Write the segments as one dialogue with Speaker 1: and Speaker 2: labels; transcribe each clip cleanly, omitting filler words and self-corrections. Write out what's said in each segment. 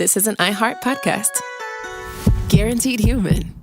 Speaker 1: This is an iHeart podcast. Guaranteed human.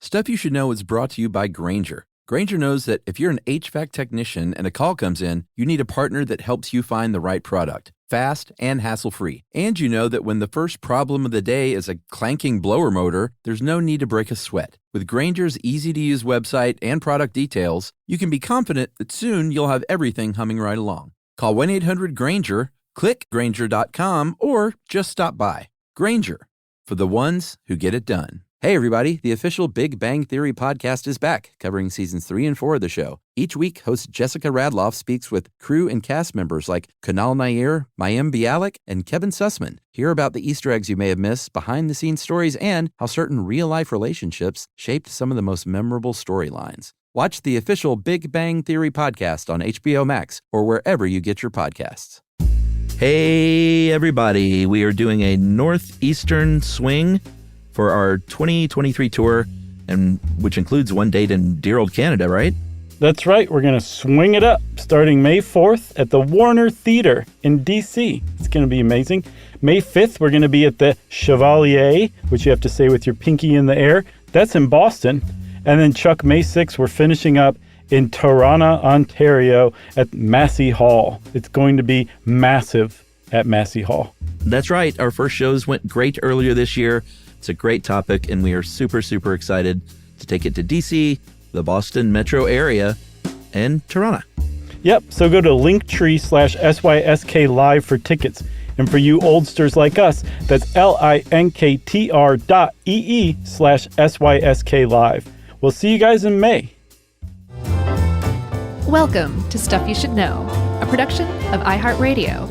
Speaker 2: Stuff You Should Know is brought to you by Grainger. Grainger knows that if you're an HVAC technician and a call comes in, you need a partner that helps you find the right product, fast and hassle-free. And you know that when the first problem of the day is a clanking blower motor, there's no need to break a sweat. With Grainger's easy-to-use website and product details, you can be confident that soon you'll have everything humming right along. Call 1-800-GRAINGER, click Grainger.com, or just stop by. Grainger, for the ones who get it done. Hey everybody, the official Big Bang Theory podcast is back, covering seasons 3 and 4 of the show. Each week, host Jessica Radloff speaks with crew and cast members like Kunal Nair, Mayim Bialik, and Kevin Sussman. Hear about the Easter eggs you may have missed, behind-the-scenes stories, and how certain real-life relationships shaped some of the most memorable storylines. Watch the official Big Bang Theory podcast on HBO Max or wherever you get your podcasts. Hey everybody, we are doing a northeastern swing for our 2023 tour, and which includes one date in dear old Canada, right?
Speaker 3: That's right. We're going to swing it up starting May 4th at the Warner Theater in D.C. It's going to be amazing. May 5th, we're going to be at the Chevalier, which you have to say with your pinky in the air. That's in Boston. And then, Chuck, May 6th, we're finishing up in Toronto, Ontario at Massey Hall. It's going to be massive at Massey Hall.
Speaker 2: That's right. Our first shows went great earlier this year. It's a great topic, and we are super, super excited to take it to D.C., the Boston metro area, and Toronto.
Speaker 3: Yep, so go to linktree/SYSK Live for tickets. And for you oldsters like us, that's linktr.ee/SYSK Live. We'll see you guys in May.
Speaker 4: Welcome to Stuff You Should Know, a production of iHeartRadio.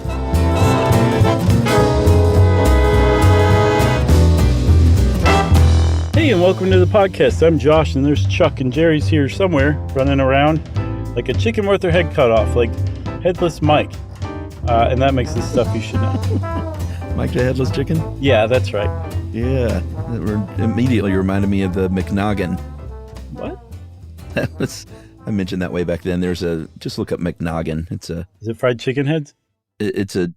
Speaker 3: Hey, and welcome to the podcast. I'm Josh, and there's Chuck, and Jerry's here somewhere running around like a chicken with their head cut off, like Headless Mike. And that makes the Stuff You Should Know.
Speaker 2: Mike the Headless Chicken?
Speaker 3: Yeah, that's right.
Speaker 2: Yeah, that immediately reminded me of the McNoggin.
Speaker 3: What?
Speaker 2: I mentioned that way back then. Just look up McNoggin. Is
Speaker 3: it fried chicken heads?
Speaker 2: It's a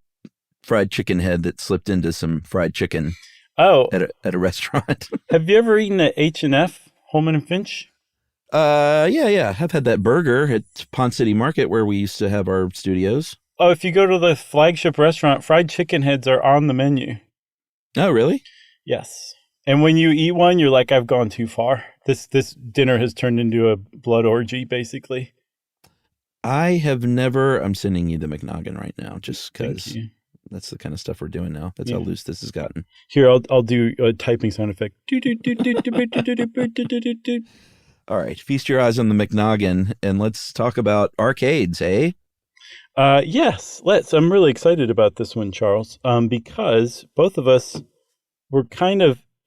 Speaker 2: fried chicken head that slipped into some fried chicken.
Speaker 3: Oh,
Speaker 2: at a restaurant.
Speaker 3: Have you ever eaten at H&F, Holman and Finch?
Speaker 2: Yeah. I've had that burger at Pond City Market where we used to have our studios.
Speaker 3: Oh, if you go to the flagship restaurant, fried chicken heads are on the menu.
Speaker 2: Oh, really?
Speaker 3: Yes. And when you eat one, you're like, I've gone too far. This dinner has turned into a blood orgy, basically.
Speaker 2: I'm sending you the McNoggin right now just because that's the kind of stuff we're doing now. That's how loose this has gotten.
Speaker 3: Here, I'll do a typing sound effect.
Speaker 2: All right. Feast your eyes on the McNoggin, and let's talk about arcades, eh?
Speaker 3: Yes, let's. I'm really excited about this one, Charles, because both of us were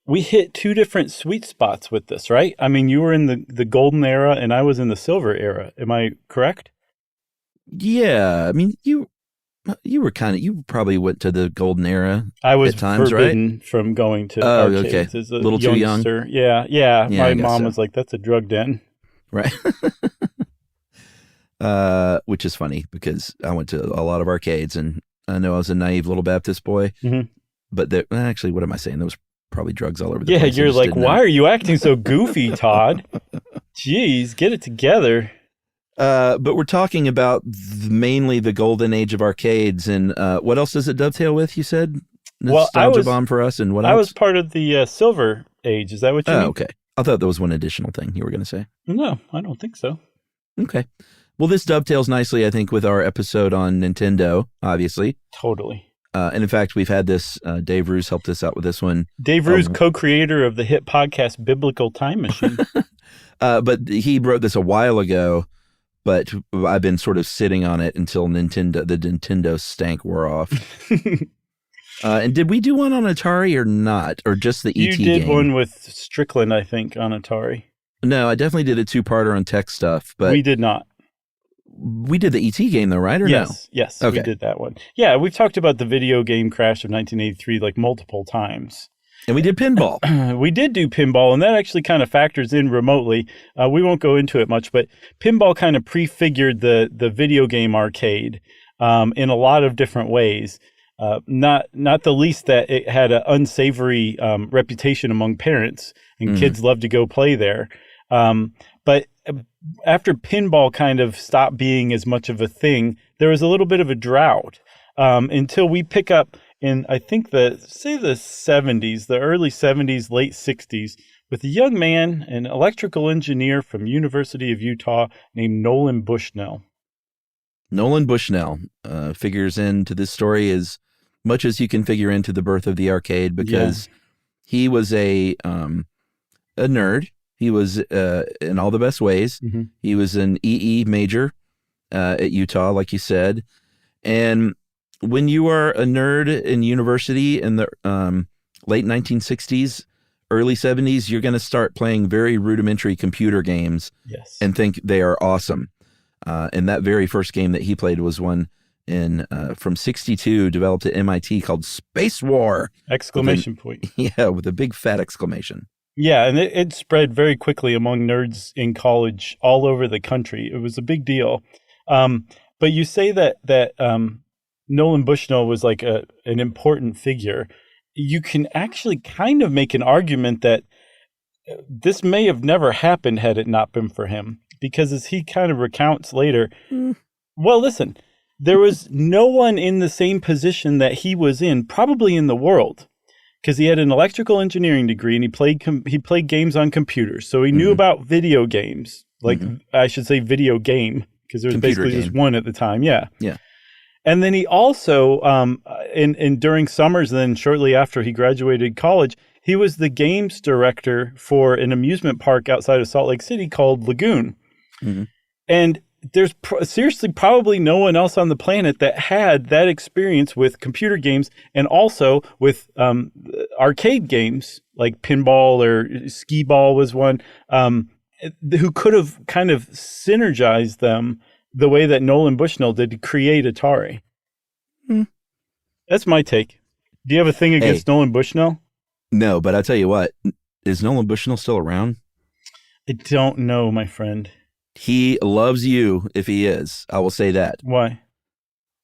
Speaker 3: we hit two different sweet spots with this, right? I mean, you were in the golden era, and I was in the silver era. Am I correct?
Speaker 2: Yeah. I mean, you probably went to the golden era.
Speaker 3: I was
Speaker 2: at times,
Speaker 3: forbidden
Speaker 2: right?
Speaker 3: from going to arcades.
Speaker 2: Okay.
Speaker 3: As
Speaker 2: a little
Speaker 3: youngster.
Speaker 2: too young.
Speaker 3: Yeah. My mom was like, "That's a drug den."
Speaker 2: Right. Which is funny because I went to a lot of arcades, and I know I was a naive little Baptist boy. Mm-hmm. But actually, what am I saying? There was probably drugs all over the place.
Speaker 3: Yeah, you're like, why are you acting so goofy, Todd? Jeez, get it together.
Speaker 2: But we're talking about mainly the golden age of arcades, and what else does it dovetail with, you said? Nostalgia bomb for us, and what else?
Speaker 3: I was part of the silver age. Is that what you mean?
Speaker 2: Oh, okay. I thought there was one additional thing you were going to say.
Speaker 3: No, I don't think so.
Speaker 2: Okay. Well, this dovetails nicely, I think, with our episode on Nintendo, obviously.
Speaker 3: Totally.
Speaker 2: And in fact, we've had this, Dave Roos helped us out with this one.
Speaker 3: Dave Roos, co-creator of the hit podcast Biblical Time Machine.
Speaker 2: But he wrote this a while ago, but I've been sort of sitting on it until the Nintendo stank wore off. And did we do one on Atari or not? Or just the ET game?
Speaker 3: You did one with Strickland, I think, on Atari.
Speaker 2: No, I definitely did a two-parter on tech stuff. But
Speaker 3: we did not.
Speaker 2: We did the ET game, though, right? Or
Speaker 3: yes,
Speaker 2: no?
Speaker 3: Yes,
Speaker 2: okay.
Speaker 3: We did that one. Yeah, we've talked about the video game crash of 1983 like multiple times.
Speaker 2: And we did pinball.
Speaker 3: We did do pinball, and that actually kind of factors in remotely. We won't go into it much, but pinball kind of prefigured the video game arcade in a lot of different ways. Not the least that it had an unsavory reputation among parents, and kids loved to go play there. But after pinball kind of stopped being as much of a thing, there was a little bit of a drought until we pick up in, I think, the 70s, the early 70s, late 60s, with a young man, an electrical engineer from University of Utah named Nolan Bushnell.
Speaker 2: Nolan Bushnell figures into this story as much as you can figure into the birth of the arcade, because he was a nerd. He was in all the best ways. Mm-hmm. He was an EE major at Utah, like you said. And when you are a nerd in university in the late 1960s, early 70s, you're going to start playing very rudimentary computer games and think they are awesome. And that very first game that he played was one from 62, developed at MIT, called Space War!
Speaker 3: Exclamation point.
Speaker 2: Yeah, with a big fat exclamation.
Speaker 3: Yeah, and it spread very quickly among nerds in college all over the country. It was a big deal. But you say that Nolan Bushnell was like an important figure. You can actually kind of make an argument that this may have never happened had it not been for him. Because as he kind of recounts later, well, listen, there was no one in the same position that he was in, probably in the world. Because he had an electrical engineering degree and he played games on computers. So he knew about video games, like I should say video game, because there was basically just one at the time. Yeah. Yeah. And then he also, during summers, and then shortly after he graduated college, he was the games director for an amusement park outside of Salt Lake City called Lagoon. Mm-hmm. And there's seriously probably no one else on the planet that had that experience with computer games and also with arcade games like pinball or skee ball was one, who could have kind of synergized them the way that Nolan Bushnell did to create Atari. That's my take. Do you have a thing against Nolan Bushnell?
Speaker 2: No, but I'll tell you what, is Nolan Bushnell still around?
Speaker 3: I don't know, my friend.
Speaker 2: He loves you if he is. I will say that.
Speaker 3: Why?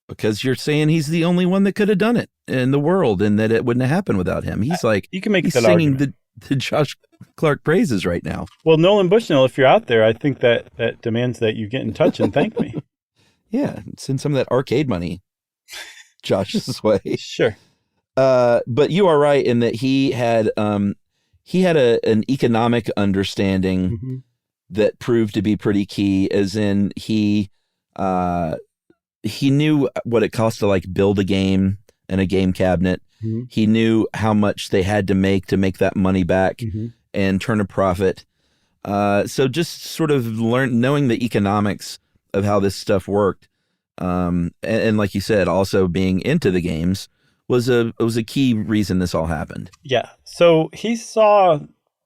Speaker 2: Because you're saying he's the only one that could have done it in the world and that it wouldn't have happened without him. He's like,
Speaker 3: you can make
Speaker 2: he's
Speaker 3: that
Speaker 2: singing
Speaker 3: argument.
Speaker 2: the Josh Clark praises right now.
Speaker 3: Well, Nolan Bushnell, if you're out there, I think that demands that you get in touch and thank me.
Speaker 2: Yeah, send some of that arcade money Josh's way.
Speaker 3: Sure.
Speaker 2: But you are right in that he had an economic understanding that proved to be pretty key, as in he knew what it cost to like build a game and a game cabinet. He knew how much they had to make that money back and turn a profit. So just sort of knowing the economics of how this stuff worked. And like you said, also being into the games was a key reason this all happened.
Speaker 3: Yeah. So he saw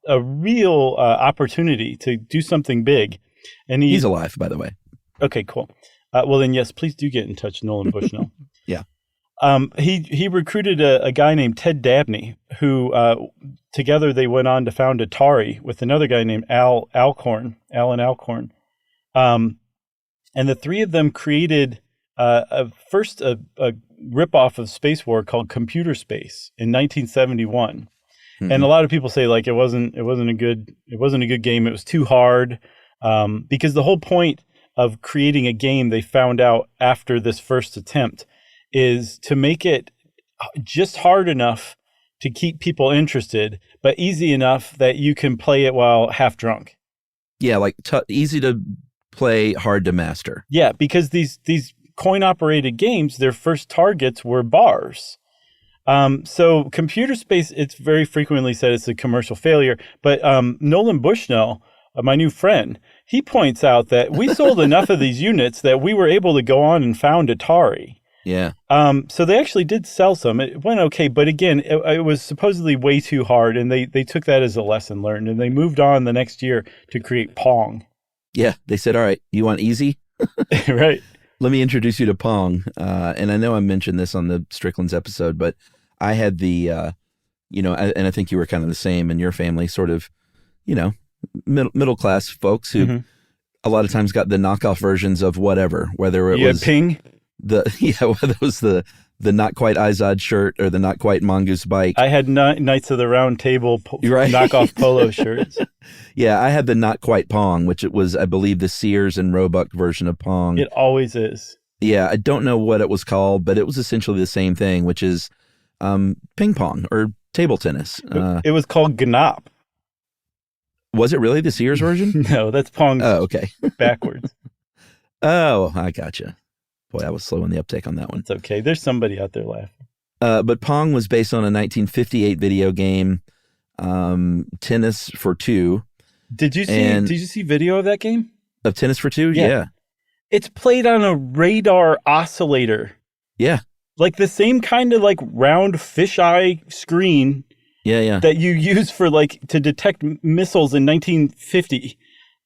Speaker 3: a real opportunity to do something big, and he's
Speaker 2: alive, by the way.
Speaker 3: Okay, cool. Well, then yes, please do get in touch, Nolan Bushnell.
Speaker 2: Yeah.
Speaker 3: He recruited a guy named Ted Dabney, who together they went on to found Atari with another guy named Alan Alcorn. And the three of them created first a ripoff of Space War called Computer Space in 1971. And a lot of people say like it wasn't a good game. It was too hard because the whole point of creating a game, they found out after this first attempt, is to make it just hard enough to keep people interested, but easy enough that you can play it while half drunk.
Speaker 2: Yeah, like easy to play, hard to master.
Speaker 3: Yeah, because these coin-operated games, their first targets were bars. So Computer Space, it's very frequently said it's a commercial failure, but Nolan Bushnell, my new friend, he points out that we sold enough of these units that we were able to go on and found Atari.
Speaker 2: Yeah.
Speaker 3: So they actually did sell some. It went okay, but again, it was supposedly way too hard, and they took that as a lesson learned, and they moved on the next year to create Pong.
Speaker 2: Yeah, they said, all right, you want easy?
Speaker 3: Right.
Speaker 2: Let me introduce you to Pong. And I know I mentioned this on the Strickland's episode, but I had the, and I think you were kind of the same in your family, sort of, middle class folks who a lot of times got the knockoff versions of whatever, whether it was
Speaker 3: Ping.
Speaker 2: whether it was the the Not Quite Izod shirt or the Not Quite Mongoose bike.
Speaker 3: I had Knights of the Round Table
Speaker 2: Right.
Speaker 3: knockoff polo shirts.
Speaker 2: Yeah, I had the Not Quite Pong, which it was, I believe, the Sears and Roebuck version of Pong.
Speaker 3: It always is.
Speaker 2: Yeah, I don't know what it was called, but it was essentially the same thing, which is ping pong or table tennis.
Speaker 3: It was called Gnop.
Speaker 2: Was it really the Sears version?
Speaker 3: No, that's Pong
Speaker 2: Oh, okay.
Speaker 3: backwards.
Speaker 2: Oh, I gotcha. Boy, I was slow in the uptake on that one.
Speaker 3: It's okay. There's somebody out there laughing.
Speaker 2: But Pong was based on a 1958 video game, Tennis for Two.
Speaker 3: Did you see video of that game?
Speaker 2: Of Tennis for Two?
Speaker 3: Yeah.
Speaker 2: Yeah.
Speaker 3: It's played on a radar oscillator.
Speaker 2: Yeah.
Speaker 3: Like the same kind of like round fisheye screen
Speaker 2: Yeah.
Speaker 3: that you use for like to detect missiles in 1950.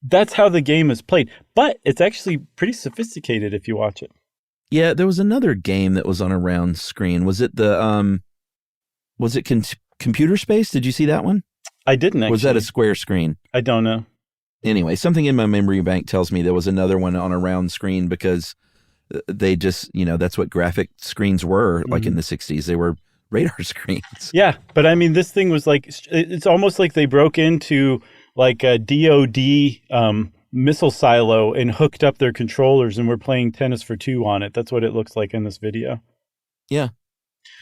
Speaker 3: That's how the game is played. But it's actually pretty sophisticated if you watch it.
Speaker 2: Yeah, there was another game that was on a round screen. Was it the Computer Space? Did you see that one?
Speaker 3: I didn't actually.
Speaker 2: Was that a square screen?
Speaker 3: I don't know.
Speaker 2: Anyway, something in my memory bank tells me there was another one on a round screen because they just, that's what graphic screens were like in the 60s. They were radar screens.
Speaker 3: Yeah, but I mean, this thing was like, it's almost like they broke into like a DOD missile silo and hooked up their controllers and were playing Tennis for Two on it. That's what it looks like in this video.
Speaker 2: Yeah.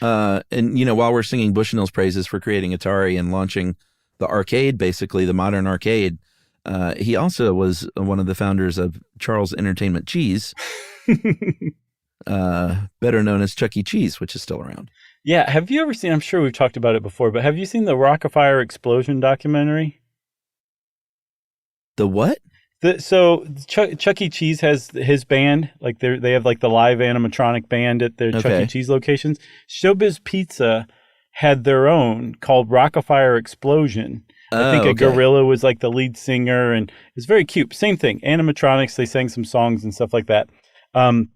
Speaker 2: And, while we're singing Bushnell's praises for creating Atari and launching the arcade, basically the modern arcade, he also was one of the founders of Charles Entertainment Cheese, better known as Chuck E. Cheese, which is still around.
Speaker 3: Yeah. Have you ever seen, I'm sure we've talked about it before, but have you seen the Rock-afire Explosion documentary?
Speaker 2: The what?
Speaker 3: So Chuck E. Cheese has his band, like they have like the live animatronic band at their Chuck E. Cheese locations. Showbiz Pizza had their own called Rock-afire Explosion. I think a gorilla was like the lead singer, and it's very cute. Same thing, animatronics. They sang some songs and stuff like that. And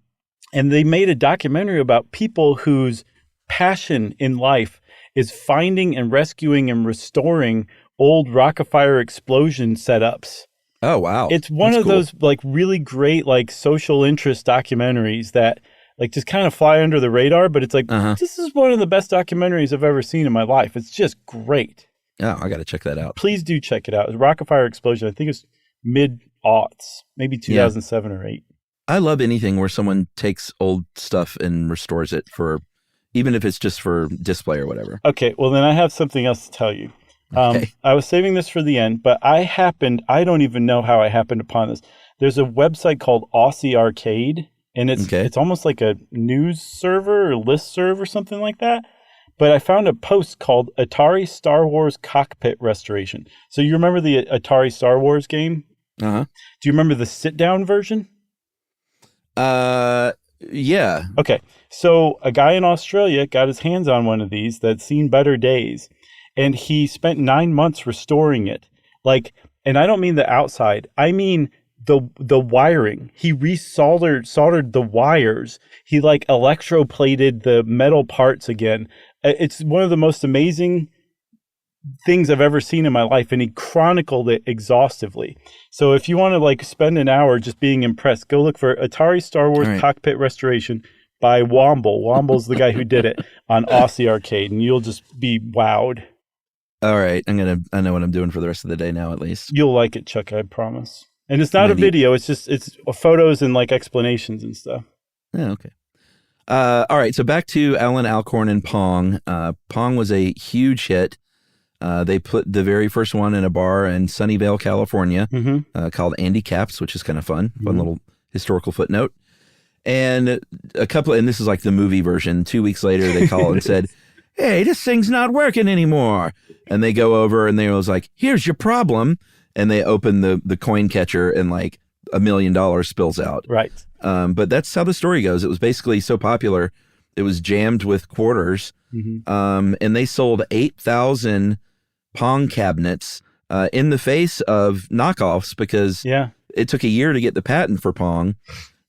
Speaker 3: they made a documentary about people whose passion in life is finding and rescuing and restoring old Rock-afire Explosion setups.
Speaker 2: Oh, wow.
Speaker 3: It's one of those like really great like social interest documentaries that like just kind of fly under the radar, but it's like, this is one of the best documentaries I've ever seen in my life. It's just great.
Speaker 2: Oh, I got to check that out.
Speaker 3: Please do check it out. It's Rock-afire Explosion. I think it's mid-aughts, maybe 2007 or 8.
Speaker 2: I love anything where someone takes old stuff and restores it for, even if it's just for display or whatever.
Speaker 3: Okay, well then I have something else to tell you. I was saving this for the end, but I don't even know how I happened upon this. There's a website called Aussie Arcade, and it's almost like a news server or listserv or something like that. But I found a post called Atari Star Wars Cockpit Restoration. So you remember the Atari Star Wars game?
Speaker 2: Uh-huh.
Speaker 3: Do you remember the sit-down version?
Speaker 2: Yeah.
Speaker 3: Okay. So a guy in Australia got his hands on one of these that's seen better days, and he spent 9 months restoring it. Like, and I don't mean the outside. I mean the wiring. He soldered the wires. He like electroplated the metal parts again. It's one of the most amazing things I've ever seen in my life, and he chronicled it exhaustively. So if you want to like spend an hour just being impressed, go look for Atari Star Wars Cockpit Restoration by Womble. Womble's the guy who did it on Aussie Arcade, and you'll just be wowed.
Speaker 2: All right, I know what I'm doing for the rest of the day now, at least.
Speaker 3: You'll like it, Chuck, I promise. And it's not a video, it's photos and like explanations and stuff.
Speaker 2: Yeah, okay. All right, so back to Alan Alcorn and Pong. Pong was a huge hit. They put the very first one in a bar in Sunnyvale, California, called Andy Caps, which is kind of fun. Fun little historical footnote. And and this is like the movie version. 2 weeks later, they call and said, "Hey, this thing's not working anymore." And they go over and they was like, "Here's your problem." And they open the coin catcher and like $1 million spills out.
Speaker 3: Right.
Speaker 2: But that's how the story goes. It was basically so popular, it was jammed with quarters. And they sold 8,000 Pong cabinets in the face of knockoffs because it took a year to get the patent for Pong.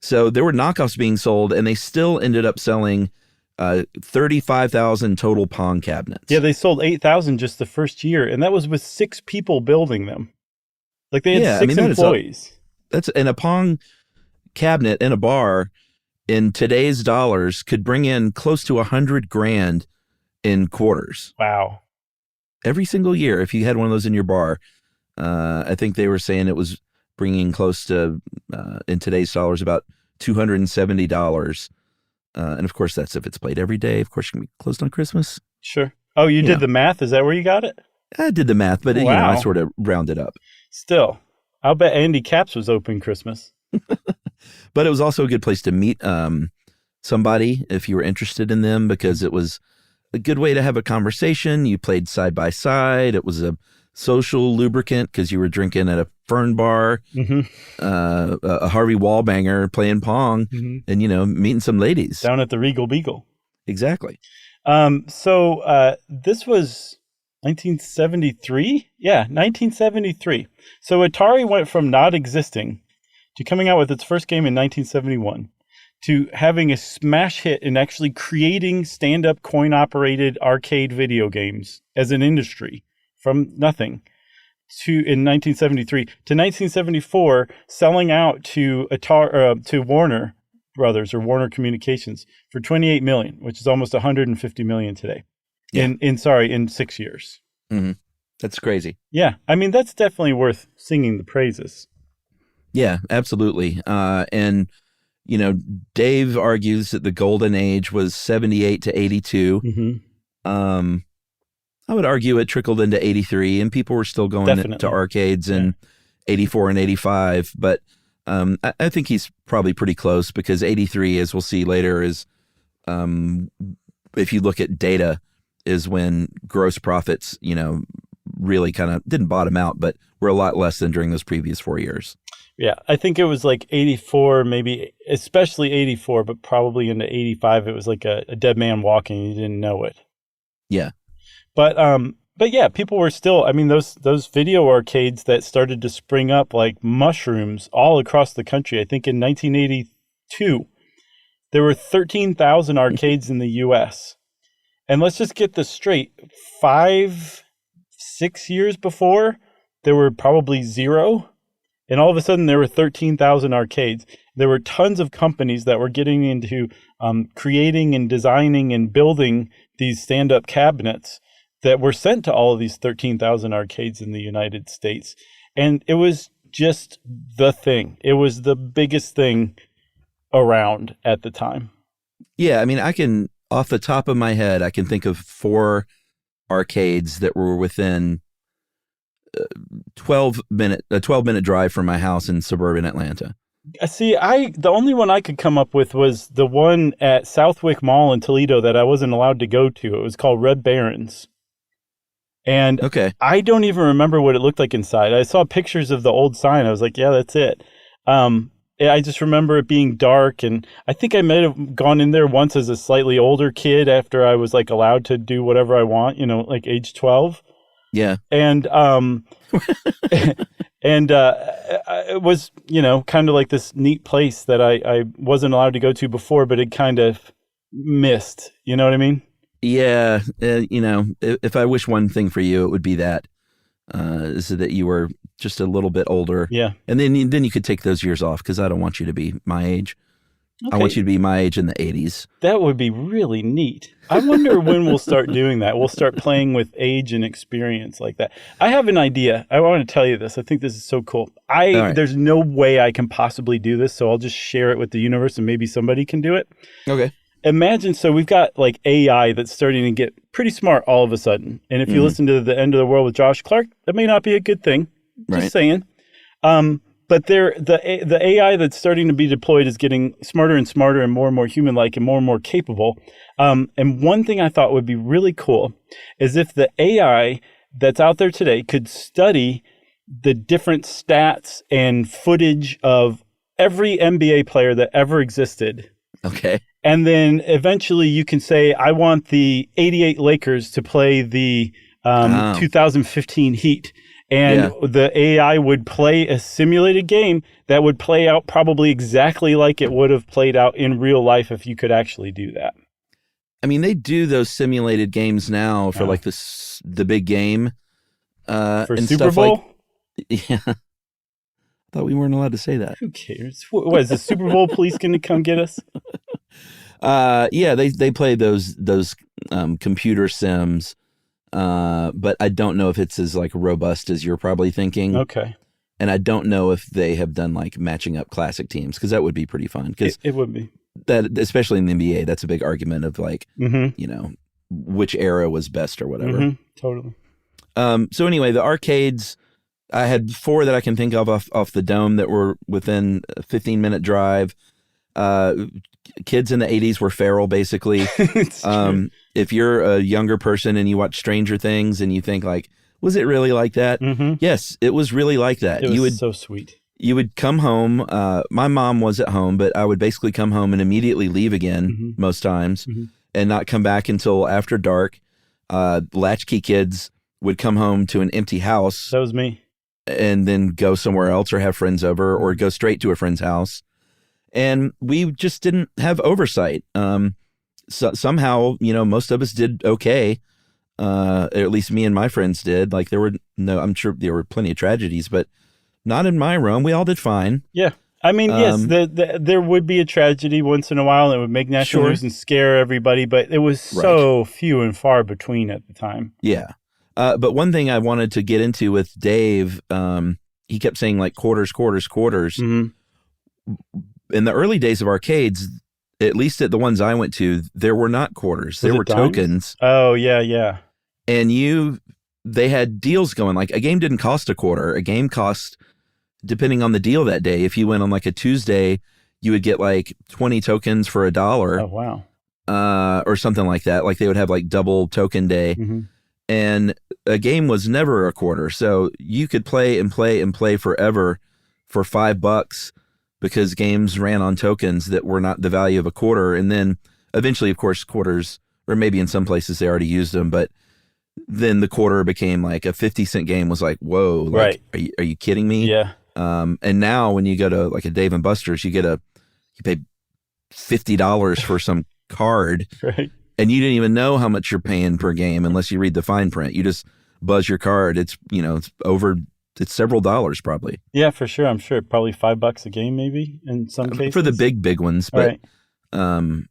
Speaker 2: So there were knockoffs being sold, and they still ended up selling 35,000 total Pong cabinets. Yeah,
Speaker 3: they sold 8,000 just the first year, and that was with 6 people building them. Like they had 6 employees.
Speaker 2: That's in a Pong cabinet in a bar in today's dollars could bring in close to $100,000 in quarters.
Speaker 3: Wow.
Speaker 2: Every single year, if you had one of those in your bar, I think they were saying it was bringing close to, in today's dollars, about $270. And of course, that's if it's played every day. Of course, you can be closed on Christmas.
Speaker 3: Sure. Oh, you did the math? Is that where you got it?
Speaker 2: I did the math, but I sort of rounded up.
Speaker 3: Still, I'll bet Andy Caps was open Christmas.
Speaker 2: But it was also a good place to meet somebody if you were interested in them, because it was a good way to have a conversation. You played side by side. It was a social lubricant because you were drinking at a Fern bar, a Harvey Wallbanger playing pong, and, meeting some ladies.
Speaker 3: Down at the Regal Beagle.
Speaker 2: Exactly.
Speaker 3: So this was 1973? Yeah, 1973. So Atari went from not existing to coming out with its first game in 1971 to having a smash hit and actually creating stand-up coin-operated arcade video games as an industry from nothing in 1973 to 1974, selling out to to Warner Brothers or Warner Communications for $28 million, which is almost $150 million today.
Speaker 2: Yeah.
Speaker 3: In 6 years.
Speaker 2: Mm-hmm. That's crazy.
Speaker 3: Yeah, I mean that's definitely worth singing the praises.
Speaker 2: Yeah, absolutely. And Dave argues that the golden age was 78 to 82. I would argue it trickled into 83, and people were still going to arcades in 84 and 85. But I think he's probably pretty close, because 83, as we'll see later, is, if you look at data, is when gross profits, really kind of didn't bottom out, but were a lot less than during those previous 4 years.
Speaker 3: Yeah, I think it was like 84, maybe, especially 84, but probably into 85, it was like a dead man walking. You didn't know it.
Speaker 2: Yeah.
Speaker 3: But yeah, people were still, I mean, those video arcades that started to spring up like mushrooms all across the country. I think in 1982, there were 13,000 arcades in the U.S. And let's just get this straight. 5-6 years before, there were probably 0. And all of a sudden, there were 13,000 arcades. There were tons of companies that were getting into creating and designing and building these stand-up cabinets that were sent to all of these 13,000 arcades in the United States. And it was just the thing. It was the biggest thing around at the time.
Speaker 2: Yeah, I mean, off the top of my head, I can think of 4 arcades that were within a 12-minute drive from my house in suburban Atlanta.
Speaker 3: See, the only one I could come up with was the one at Southwick Mall in Toledo that I wasn't allowed to go to. It was called Red Barons. And I don't even remember what it looked like inside. I saw pictures of the old sign. I was like, yeah, that's it. I just remember it being dark, and I think I might have gone in there once as a slightly older kid after I was like allowed to do whatever I want, like age 12.
Speaker 2: Yeah.
Speaker 3: And it was, kind of like this neat place that I wasn't allowed to go to before, but it kind of missed. You know what I mean?
Speaker 2: Yeah. If I wish one thing for you, it would be that, so that you were just a little bit older.
Speaker 3: Yeah.
Speaker 2: And then you could take those years off, because I don't want you to be my age. Okay. I want you to be my age in the 80s.
Speaker 3: That would be really neat. I wonder when we'll start doing that. We'll start playing with age and experience like that. I have an idea. I want to tell you this. I think this is so cool. There's no way I can possibly do this, so I'll just share it with the universe and maybe somebody can do it.
Speaker 2: Okay.
Speaker 3: Imagine, so we've got like AI that's starting to get pretty smart all of a sudden. And if you listen to The End of the World with Josh Clark, that may not be a good thing. Just saying. But the AI that's starting to be deployed is getting smarter and smarter and more human-like and more capable. And one thing I thought would be really cool is if the AI that's out there today could study the different stats and footage of every NBA player that ever existed.
Speaker 2: Okay.
Speaker 3: And then eventually you can say, I want the 88 Lakers to play the 2015 Heat. And the AI would play a simulated game that would play out probably exactly like it would have played out in real life if you could actually do that.
Speaker 2: I mean, they do those simulated games now for like the big game.
Speaker 3: For
Speaker 2: and
Speaker 3: Super Bowl?
Speaker 2: Yeah. Thought we weren't allowed to say that.
Speaker 3: Who cares? What is the Super Bowl police going to come get us?
Speaker 2: Yeah, they play those computer sims, but I don't know if it's as like robust as you're probably thinking.
Speaker 3: Okay.
Speaker 2: And I don't know if they have done like matching up classic teams, because that would be pretty fun. Because
Speaker 3: it would be
Speaker 2: that, especially in the NBA, that's a big argument of like, which era was best or whatever.
Speaker 3: Totally.
Speaker 2: So anyway, the arcades. I had 4 that I can think of off the dome that were within a 15-minute drive. Kids in the 80s were feral, basically. If you're a younger person and you watch Stranger Things and you think like, was it really like that? Yes, it was really like that.
Speaker 3: It was so sweet.
Speaker 2: You would come home. My mom was at home, but I would basically come home and immediately leave again most times and not come back until after dark. Latchkey kids would come home to an empty house.
Speaker 3: That was me.
Speaker 2: And then go somewhere else or have friends over or go straight to a friend's house. And we just didn't have oversight. So somehow, most of us did okay. At least me and my friends did. Like I'm sure there were plenty of tragedies, but not in my room. We all did fine.
Speaker 3: Yeah. I mean, yes, there would be a tragedy once in a while that would make national news and scare everybody, but it was so few and far between at the time.
Speaker 2: Yeah. But one thing I wanted to get into with Dave, he kept saying like quarters. In the early days of arcades, at least at the ones I went to, there were not quarters. There were tokens.
Speaker 3: Oh, yeah.
Speaker 2: And they had deals going. Like a game didn't cost a quarter. A game cost, depending on the deal that day. If you went on like a Tuesday, you would get like 20 tokens for $1.
Speaker 3: Oh, wow.
Speaker 2: Or something like that. Like they would have like double token day. And a game was never a quarter. So you could play forever for $5 because games ran on tokens that were not the value of a quarter. And then eventually, of course, quarters, or maybe in some places they already used them, but then the quarter became like a 50-cent game was like, whoa, like, are you kidding me?
Speaker 3: Yeah.
Speaker 2: And now when you go to like a Dave & Buster's, you pay $50 for some card.
Speaker 3: Right.
Speaker 2: And you didn't even know how much you're paying per game unless you read the fine print. You just buzz your card. It's it's several dollars probably.
Speaker 3: Yeah, for sure. I'm sure probably $5 a game, maybe in some cases
Speaker 2: for the big ones. But
Speaker 3: right.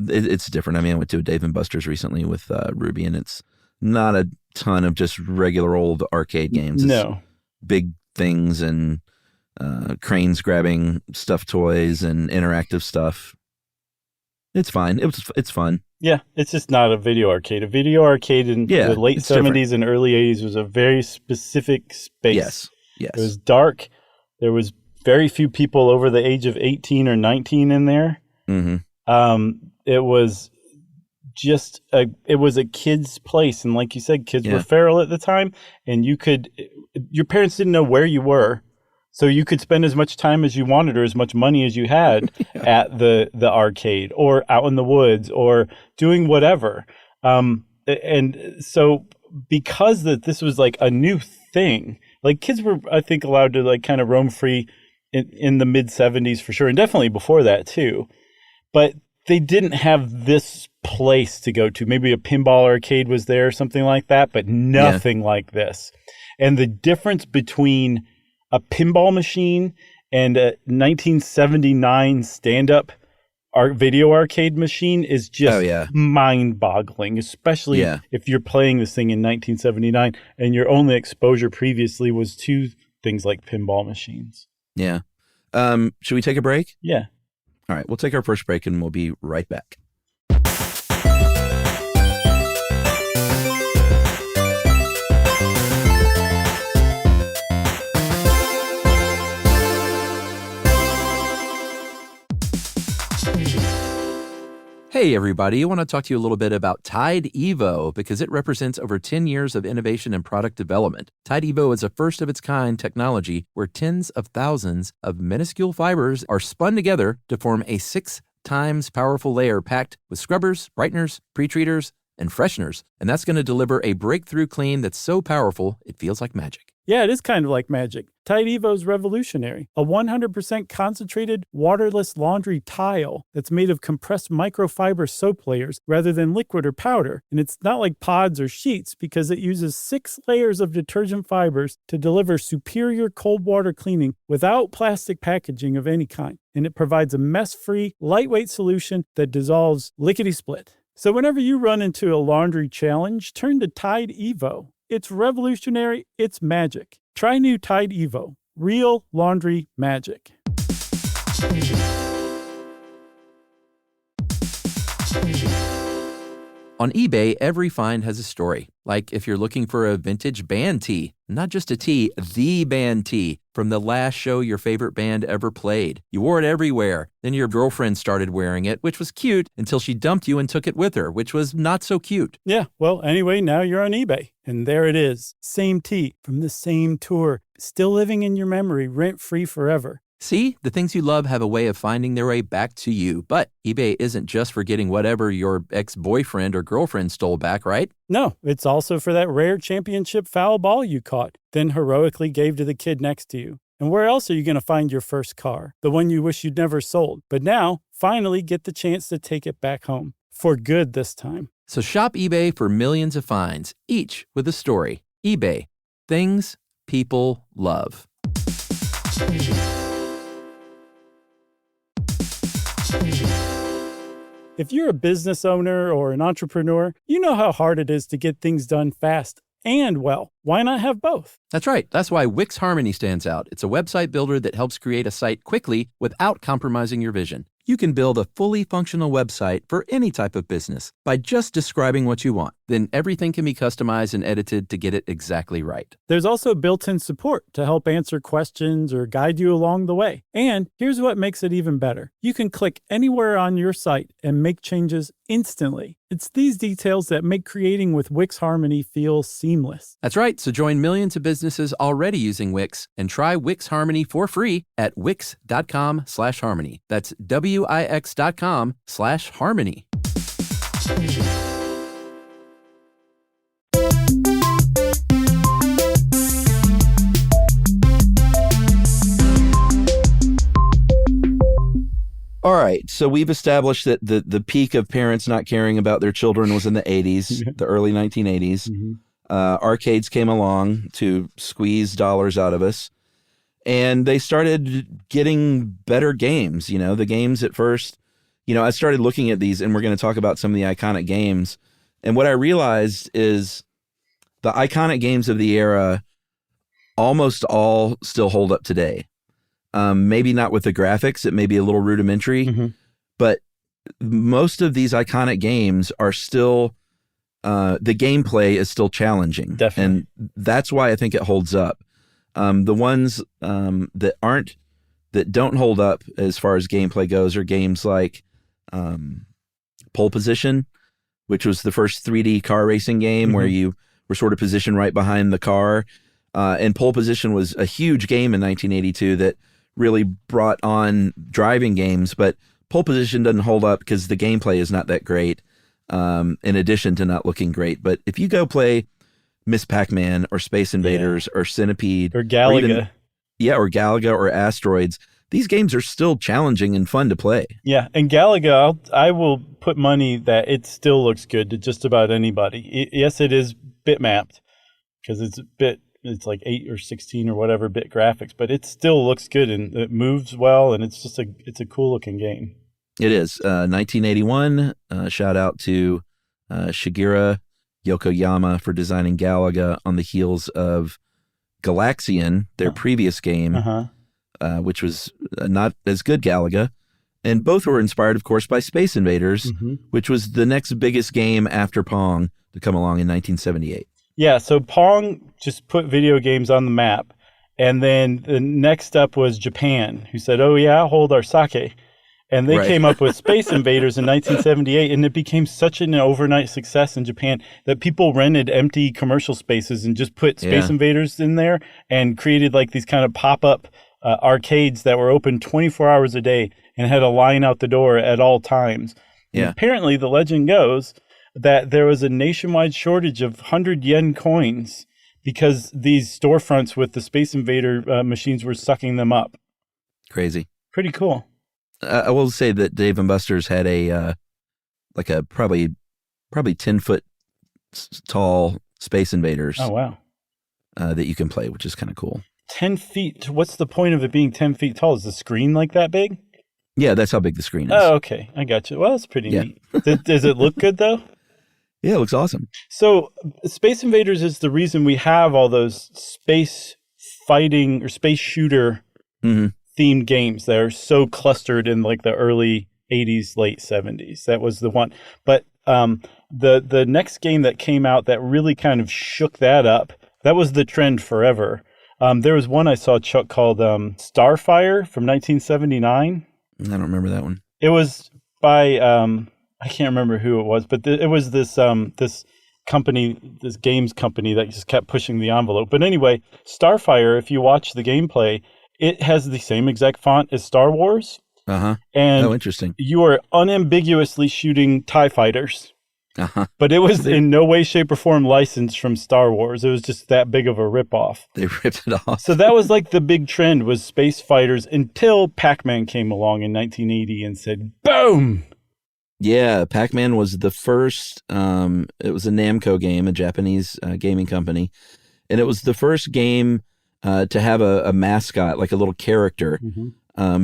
Speaker 2: It's different. I mean, I went to a Dave & Buster's recently with Ruby, and it's not a ton of just regular old arcade games. It's big things and cranes grabbing stuffed toys and interactive stuff. It's fine. It's fun.
Speaker 3: Yeah, it's just not a video arcade. A video arcade in the late 70s and early 80s was a very specific space.
Speaker 2: Yes.
Speaker 3: It was dark. There was very few people over the age of 18 or 19 in there. It was just it was a kid's place. And like you said, kids were feral at the time. And your parents didn't know where you were. So you could spend as much time as you wanted or as much money as you had at the arcade or out in the woods or doing whatever. And so because this was like a new thing, like kids were, I think, allowed to like kind of roam free in the mid 70s for sure. And definitely before that too. But they didn't have this place to go to. Maybe a pinball arcade was there or something like that, but nothing like this. And the difference between a pinball machine and a 1979 stand-up video arcade machine is just mind-boggling, especially if you're playing this thing in 1979 and your only exposure previously was to things like pinball machines.
Speaker 2: Yeah. Should we take a break?
Speaker 3: Yeah.
Speaker 2: All right, we'll take our first break and we'll be right back. Hey everybody, I want to talk to you a little bit about Tide Evo because it represents over 10 years of innovation and product development. Tide Evo is a first-of-its-kind technology where tens of thousands of minuscule fibers are spun together to form a 6 times powerful layer packed with scrubbers, brighteners, pre-treaters, and fresheners. And that's going to deliver a breakthrough clean that's so powerful, it feels like magic.
Speaker 3: Yeah, it is kind of like magic. Tide Evo is revolutionary. A 100% concentrated waterless laundry tile that's made of compressed microfiber soap layers rather than liquid or powder. And it's not like pods or sheets because it uses 6 layers of detergent fibers to deliver superior cold water cleaning without plastic packaging of any kind. And it provides a mess-free, lightweight solution that dissolves lickety-split. So whenever you run into a laundry challenge, turn to Tide Evo. It's revolutionary. It's magic. Try new Tide Evo. Real laundry magic.
Speaker 2: On eBay, every find has a story. Like if you're looking for a vintage band tee, not just a tee, the band tee from the last show your favorite band ever played. You wore it everywhere. Then your girlfriend started wearing it, which was cute, until she dumped you and took it with her, which was not so cute.
Speaker 3: Yeah, well, anyway, now you're on eBay. And there it is. Same tee from the same tour. Still living in your memory, rent-free forever.
Speaker 2: See, the things you love have a way of finding their way back to you. But eBay isn't just for getting whatever your ex-boyfriend or girlfriend stole back, right?
Speaker 3: No, it's also for that rare championship foul ball you caught, then heroically gave to the kid next to you. And where else are you going to find your first car? The one you wish you'd never sold. But now, finally get the chance to take it back home. For good this time.
Speaker 2: So shop eBay for millions of finds, each with a story. eBay. Things people love.
Speaker 3: If you're a business owner or an entrepreneur, you know how hard it is to get things done fast and well. Why not have both?
Speaker 2: That's right. That's why Wix Harmony stands out. It's a website builder that helps create a site quickly without compromising your vision. You can build a fully functional website for any type of business by just describing what you want. Then everything can be customized and edited to get it exactly right.
Speaker 3: There's also built-in support to help answer questions or guide you along the way. And here's what makes it even better. You can click anywhere on your site and make changes instantly. It's these details that make creating with Wix Harmony feel seamless.
Speaker 2: That's right. So join millions of businesses already using Wix and try Wix Harmony for free at wix.com/harmony. That's wix.com/harmony. All right, so we've established that the peak of parents not caring about their children was in the 80s, the early 1980s.
Speaker 3: Mm-hmm.
Speaker 2: Arcades came along to squeeze dollars out of us, and they started getting better games. You know, the games at first, you know, I started looking at these, and we're going to talk about some of the iconic games. And what I realized is the iconic games of the era almost all still hold up today. Maybe not with the graphics, it may be a little rudimentary, but most of these iconic games are still, the gameplay is still challenging.
Speaker 3: Definitely.
Speaker 2: And that's why I think it holds up. The ones that don't hold up as far as gameplay goes are games like Pole Position, which was the first 3D car racing game where you were sort of positioned right behind the car. And Pole Position was a huge game in 1982 that really brought on driving games, but Pole Position doesn't hold up because the gameplay is not that great, in addition to not looking great. But if you go play Miss Pac-Man or Space Invaders or Centipede
Speaker 3: or Galaga,
Speaker 2: or Galaga or Asteroids, these games are still challenging and fun to play.
Speaker 3: Yeah, and Galaga, I will put money that it still looks good to just about anybody. Yes, it is bitmapped because it's like 8 or 16 or whatever bit graphics, but it still looks good and it moves well, and it's just it's a cool looking game.
Speaker 2: It is. 1981, shout out to Shigeru Yokoyama for designing Galaga on the heels of Galaxian, their previous game, which was not as good Galaga. And both were inspired, of course, by Space Invaders, which was the next biggest game after Pong to come along in 1978.
Speaker 3: Yeah, so Pong just put video games on the map. And then the next up was Japan, who said, oh, yeah, hold our sake. And they came up with Space Invaders in 1978, and it became such an overnight success in Japan that people rented empty commercial spaces and just put Space Invaders in there and created like these kind of pop-up arcades that were open 24 hours a day and had a line out the door at all times. Yeah. And apparently, the legend goes that there was a nationwide shortage of 100 yen coins because these storefronts with the Space Invader machines were sucking them up.
Speaker 2: Crazy.
Speaker 3: Pretty cool.
Speaker 2: I will say that Dave and Buster's had a probably 10-foot tall Space Invaders.
Speaker 3: Oh, wow.
Speaker 2: That you can play, which is kind of cool.
Speaker 3: 10 feet. What's the point of it being 10 feet tall? Is the screen like that big?
Speaker 2: Yeah, that's how big the screen is.
Speaker 3: Oh, okay. I got you. Well, that's pretty neat. Does it look good, though?
Speaker 2: Yeah, it looks awesome.
Speaker 3: So Space Invaders is the reason we have all those space fighting or space shooter themed games that are so clustered in like the early 80s, late 70s. That was the one. But the next game that came out that really kind of shook that up, that was the trend forever. There was one I saw, Chuck, called Starfire from 1979.
Speaker 2: I don't remember that one.
Speaker 3: It was by I can't remember who it was, but it was this this company, this games company that just kept pushing the envelope. But anyway, Starfire, if you watch the gameplay, it has the same exact font as Star Wars.
Speaker 2: And interesting.
Speaker 3: You are unambiguously shooting TIE fighters. But it was in no way, shape, or form licensed from Star Wars. It was just that big of a ripoff.
Speaker 2: They ripped it off.
Speaker 3: So that was like the big trend, was space fighters, until Pac-Man came along in 1980 and said, boom!
Speaker 2: Yeah, Pac-Man was the first, it was a Namco game, a Japanese gaming company. And it was the first game to have a mascot, like a little character.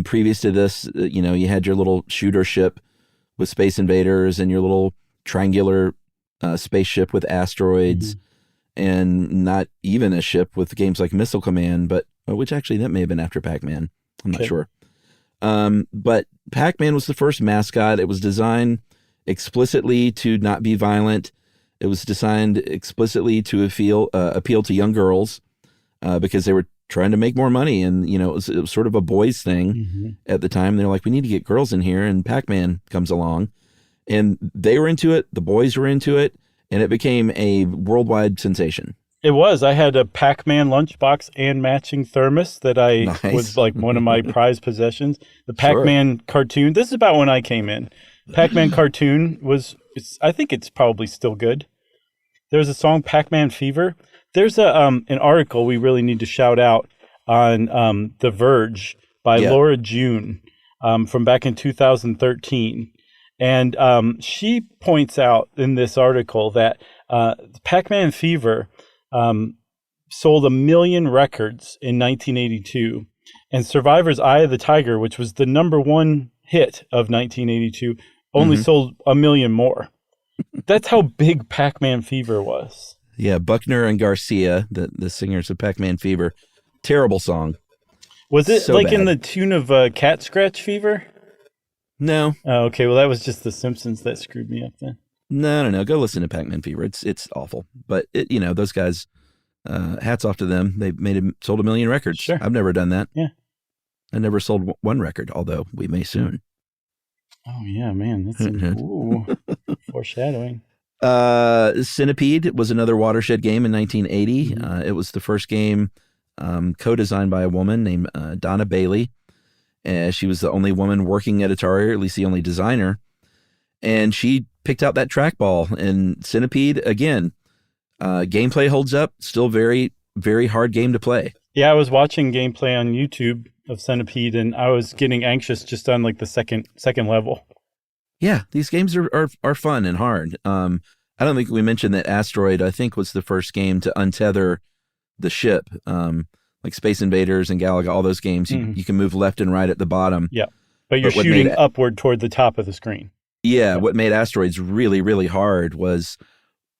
Speaker 2: Previous to this, you had your little shooter ship with Space Invaders and your little triangular spaceship with asteroids, and not even a ship with games like Missile Command, but which actually that may have been after Pac-Man. I'm not sure. But Pac-Man was the first mascot. It was designed explicitly to not be violent. It was designed explicitly to appeal to young girls because they were trying to make more money, and it was sort of a boys thing at the time. They're like, we need to get girls in here, and Pac-Man comes along. And they were into it, the boys were into it, and it became a worldwide sensation.
Speaker 3: It was. I had a Pac-Man lunchbox and matching thermos that was like one of my prized possessions. The Pac-Man cartoon, this is about when I came in. Pac-Man cartoon I think it's probably still good. There's a song, Pac-Man Fever. There's an article we really need to shout out on The Verge by Laura June from back in 2013. And she points out in this article that Pac-Man Fever sold 1 million records in 1982, and Survivor's Eye of the Tiger, which was the #1 hit of 1982, only sold 1 million more. That's how big Pac-Man Fever was.
Speaker 2: Yeah, Buckner and Garcia, the singers of Pac-Man Fever, terrible song.
Speaker 3: Was it
Speaker 2: so
Speaker 3: like
Speaker 2: bad.
Speaker 3: in the tune of Cat Scratch Fever?
Speaker 2: No.
Speaker 3: Oh, okay. Well, that was just The Simpsons that screwed me up then.
Speaker 2: No. Go listen to Pac-Man Fever. It's awful. But those guys, hats off to them. They sold 1 million records.
Speaker 3: Sure.
Speaker 2: I've never done that.
Speaker 3: Yeah.
Speaker 2: I never sold one record, although we may soon.
Speaker 3: Oh yeah, man. That's foreshadowing.
Speaker 2: Centipede was another watershed game in 1980. It was the first game co-designed by a woman named Donna Bailey. She was the only woman working at Atari, or at least the only designer. And she picked out that trackball. And Centipede, again, gameplay holds up. Still very, very hard game to play.
Speaker 3: Yeah, I was watching gameplay on YouTube of Centipede, and I was getting anxious just on like the second level.
Speaker 2: Yeah, these games are fun and hard. I don't think we mentioned that Asteroid, I think, was the first game to untether the ship. Like Space Invaders and Galaga, all those games, you can move left and right at the bottom.
Speaker 3: Yeah, but you're shooting upward toward the top of the screen.
Speaker 2: Yeah, what made Asteroids really, really hard was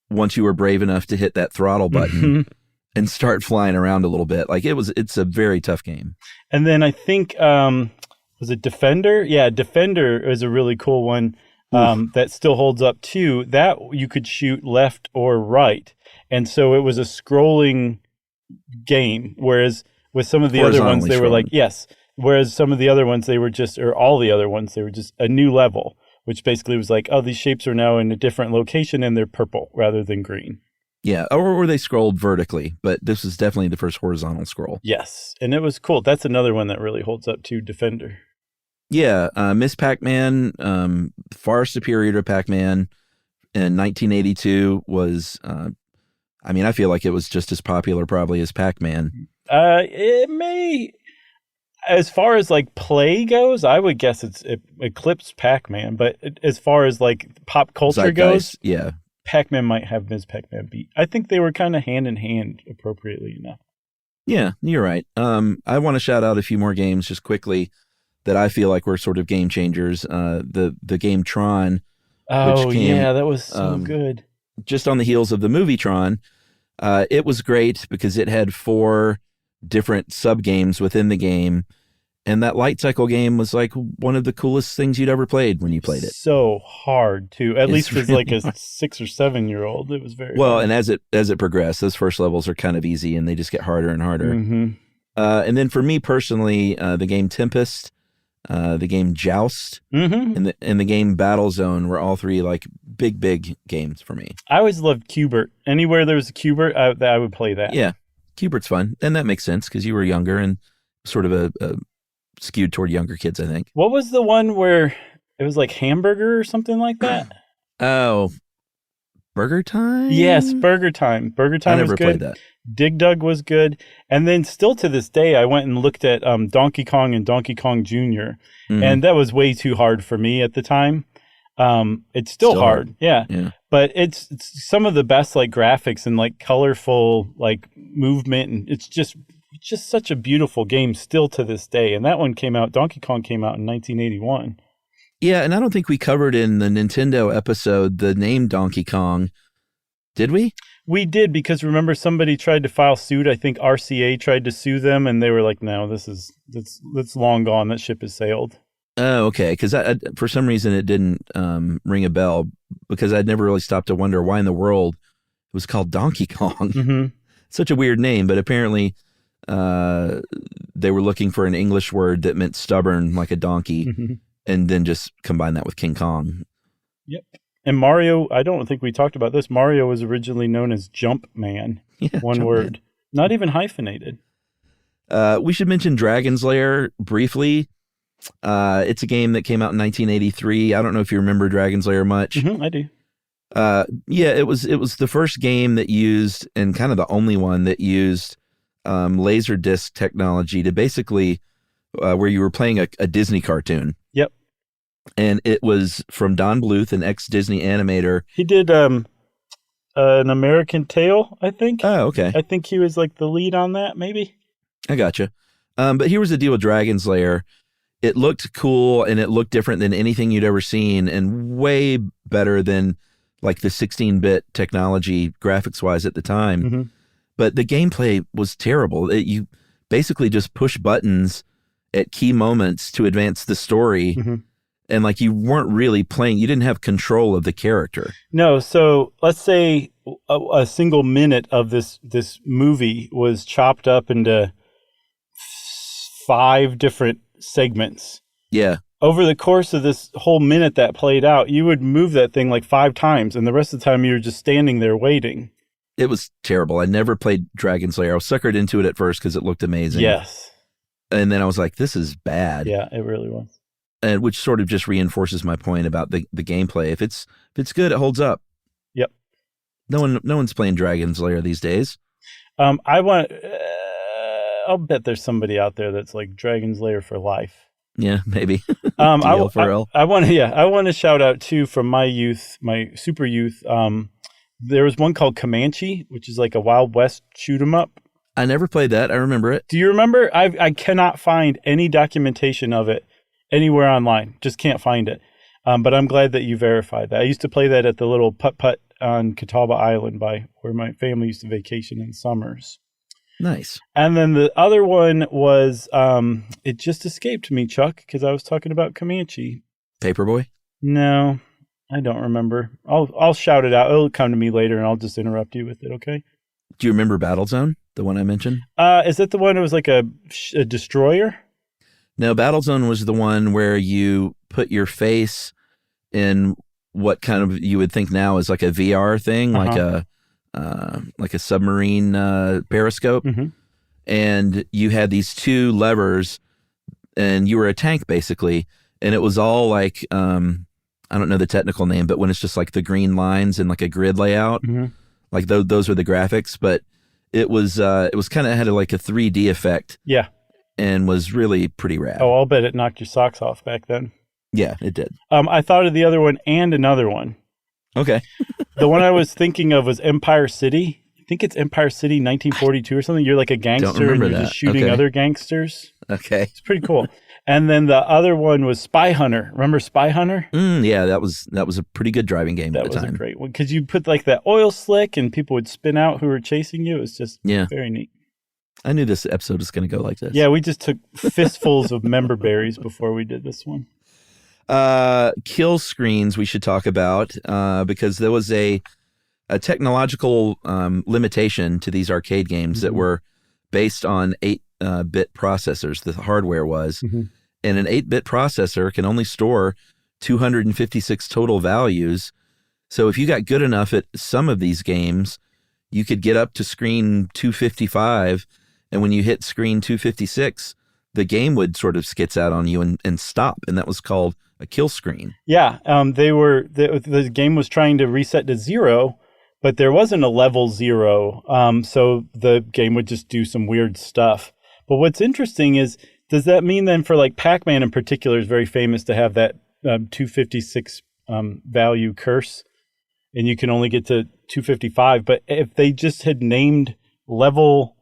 Speaker 2: once you were brave enough to hit that throttle button and start flying around a little bit. Like it's a very tough game.
Speaker 3: And then I think, was it Defender? Yeah, Defender is a really cool one that still holds up too. That you could shoot left or right. And so it was a scrolling game, whereas with some of the other ones they were like whereas some of the other ones they were just, or all the other ones, they were just a new level, which basically was like, oh, these shapes are now in a different location and they're purple rather than green.
Speaker 2: Yeah, or they scrolled vertically, but this was definitely the first horizontal scroll.
Speaker 3: Yes, and it was cool. That's another one that really holds up to Defender.
Speaker 2: Yeah, Miss Pac-Man, far superior to Pac-Man in 1982 was I mean, I feel like it was just as popular probably as Pac-Man.
Speaker 3: It may, as far as like play goes, I would guess it eclipsed Pac-Man. But as far as like pop culture
Speaker 2: Zeitgeist,
Speaker 3: goes,
Speaker 2: yeah.
Speaker 3: Pac-Man might have Ms. Pac-Man beat. I think they were kind of hand in hand appropriately enough.
Speaker 2: Yeah, you're right. I want to shout out a few more games just quickly that I feel like were sort of game changers. The game Tron,
Speaker 3: Oh,
Speaker 2: which came,
Speaker 3: yeah, that was so good.
Speaker 2: just on the heels of the movie Tron. It was great because it had 4 different sub games within the game, and that light cycle game was like one of the coolest things you'd ever played when you played it.
Speaker 3: So hard too. At least as
Speaker 2: really
Speaker 3: like a 6 or 7 year old, it was very
Speaker 2: well.
Speaker 3: hard.
Speaker 2: And as it progressed, those first levels are kind of easy, and they just get harder and harder.
Speaker 3: Mm-hmm.
Speaker 2: And then for me personally, the game Tempest, the game Joust,
Speaker 3: Mm-hmm.
Speaker 2: and the game Battlezone were all 3 like big games for me.
Speaker 3: I always loved Qbert. Anywhere there was a Qbert, I would play that.
Speaker 2: Yeah, Cubert's fun, and that makes sense because you were younger and sort of a skewed toward younger kids, I think.
Speaker 3: What was the one where it was like hamburger or something like that?
Speaker 2: Oh, Burger Time?
Speaker 3: Yes, Burger Time. Burger Time
Speaker 2: I never
Speaker 3: was good.
Speaker 2: played that.
Speaker 3: Dig Dug was good. And then still to this day, I went and looked at Donkey Kong and Donkey Kong Jr. And that was way too hard for me at the time. It's still hard. Yeah. But it's some of the best like graphics and like colorful like movement, and it's just such a beautiful game still to this day. And that one came out, Donkey Kong came out in 1981.
Speaker 2: Yeah, and I don't think we covered in the Nintendo episode the name Donkey Kong. Did we?
Speaker 3: We did, because remember somebody tried to file suit. I think RCA tried to sue them, and they were like, "No, that's long gone. That ship has sailed."
Speaker 2: Oh, okay. Because for some reason it didn't ring a bell, because I'd never really stopped to wonder why in the world it was called Donkey Kong.
Speaker 3: Mm-hmm.
Speaker 2: Such a weird name, but apparently they were looking for an English word that meant stubborn, like a donkey, and then just combine that with King Kong.
Speaker 3: Yep. And Mario, I don't think we talked about this. Mario was originally known as Jump Man.
Speaker 2: Yeah,
Speaker 3: one
Speaker 2: Jump
Speaker 3: word.
Speaker 2: Man.
Speaker 3: Not even hyphenated.
Speaker 2: We should mention Dragon's Lair briefly. It's a game that came out in 1983. I don't know if you remember Dragon's Lair much.
Speaker 3: Mm-hmm, I do.
Speaker 2: Yeah, it was the first game that used, and kind of the only one that used laser disc technology to basically where you were playing a Disney cartoon.
Speaker 3: Yep.
Speaker 2: And it was from Don Bluth, an ex-Disney animator.
Speaker 3: He did an American Tail, I think.
Speaker 2: Oh, okay.
Speaker 3: I think he was like the lead on that, maybe.
Speaker 2: I gotcha. But here was the deal with Dragon's Lair. It looked cool, and it looked different than anything you'd ever seen, and way better than like the 16-bit technology graphics-wise at the time.
Speaker 3: Mm-hmm.
Speaker 2: But the gameplay was terrible. You basically just push buttons at key moments to advance the story.
Speaker 3: Mm-hmm.
Speaker 2: And like you weren't really playing, you didn't have control of the character.
Speaker 3: No, so let's say a single minute of this movie was chopped up into 5 different segments.
Speaker 2: Yeah.
Speaker 3: Over the course of this whole minute that played out, you would move that thing like 5 times, and the rest of the time you were just standing there waiting.
Speaker 2: It was terrible. I never played Dragon's Lair. I was suckered into it at first because it looked amazing.
Speaker 3: Yes.
Speaker 2: And then I was like, this is bad.
Speaker 3: Yeah, it really was.
Speaker 2: And which sort of just reinforces my point about the gameplay. If it's good, it holds up.
Speaker 3: Yep.
Speaker 2: No one's playing Dragon's Lair these days.
Speaker 3: I'll bet there's somebody out there that's like Dragon's Lair for life.
Speaker 2: Yeah, maybe.
Speaker 3: I want to shout out too from my youth, my super youth. There was one called Comanche, which is like a Wild West shoot 'em up.
Speaker 2: I never played that. I remember it.
Speaker 3: Do you remember? I cannot find any documentation of it anywhere online. Just can't find it. But I'm glad that you verified that. I used to play that at the little putt-putt on Catawba Island by where my family used to vacation in summers.
Speaker 2: Nice.
Speaker 3: And then the other one was, it just escaped me, Chuck, because I was talking about Comanche.
Speaker 2: Paperboy?
Speaker 3: No, I don't remember. I'll shout it out. It'll come to me later, and I'll just interrupt you with it, okay?
Speaker 2: Do you remember Battlezone, the one I mentioned?
Speaker 3: Is that the one that was like a destroyer?
Speaker 2: No, Battlezone was the one where you put your face in what kind of you would think now is like a VR thing, like a submarine periscope, and you had these 2 levers, and you were a tank basically, and it was all like I don't know the technical name, but when it's just like the green lines and like a grid layout, like those were the graphics, but it was kind of had like a 3D effect.
Speaker 3: Yeah.
Speaker 2: And was really pretty rad.
Speaker 3: Oh, I'll bet it knocked your socks off back then.
Speaker 2: Yeah, it did.
Speaker 3: I thought of the other one and another one.
Speaker 2: Okay.
Speaker 3: The one I was thinking of was Empire City. I think it's Empire City 1942 or something. You're like a gangster and you're just shooting other gangsters.
Speaker 2: Okay.
Speaker 3: It's pretty cool. And then the other one was Spy Hunter. Remember Spy Hunter?
Speaker 2: Yeah, that was a pretty good driving game at the time.
Speaker 3: That was a great one because you put like that oil slick and people would spin out who were chasing you. It was just very neat.
Speaker 2: I knew this episode was going to go like this.
Speaker 3: Yeah, we just took fistfuls of member berries before we did this one.
Speaker 2: Kill screens we should talk about because there was a technological limitation to these arcade games that were based on 8-bit processors. The hardware was, and an 8-bit processor can only store 256 total values. So if you got good enough at some of these games, you could get up to screen 255, and when you hit screen 256, the game would sort of skits out on you and stop, and that was called a kill screen. Yeah,
Speaker 3: the game was trying to reset to 0, but there wasn't a level 0, so the game would just do some weird stuff. But what's interesting is, does that mean then for like Pac-Man in particular is very famous to have that 256 value curse, and you can only get to 255. But if they just had named level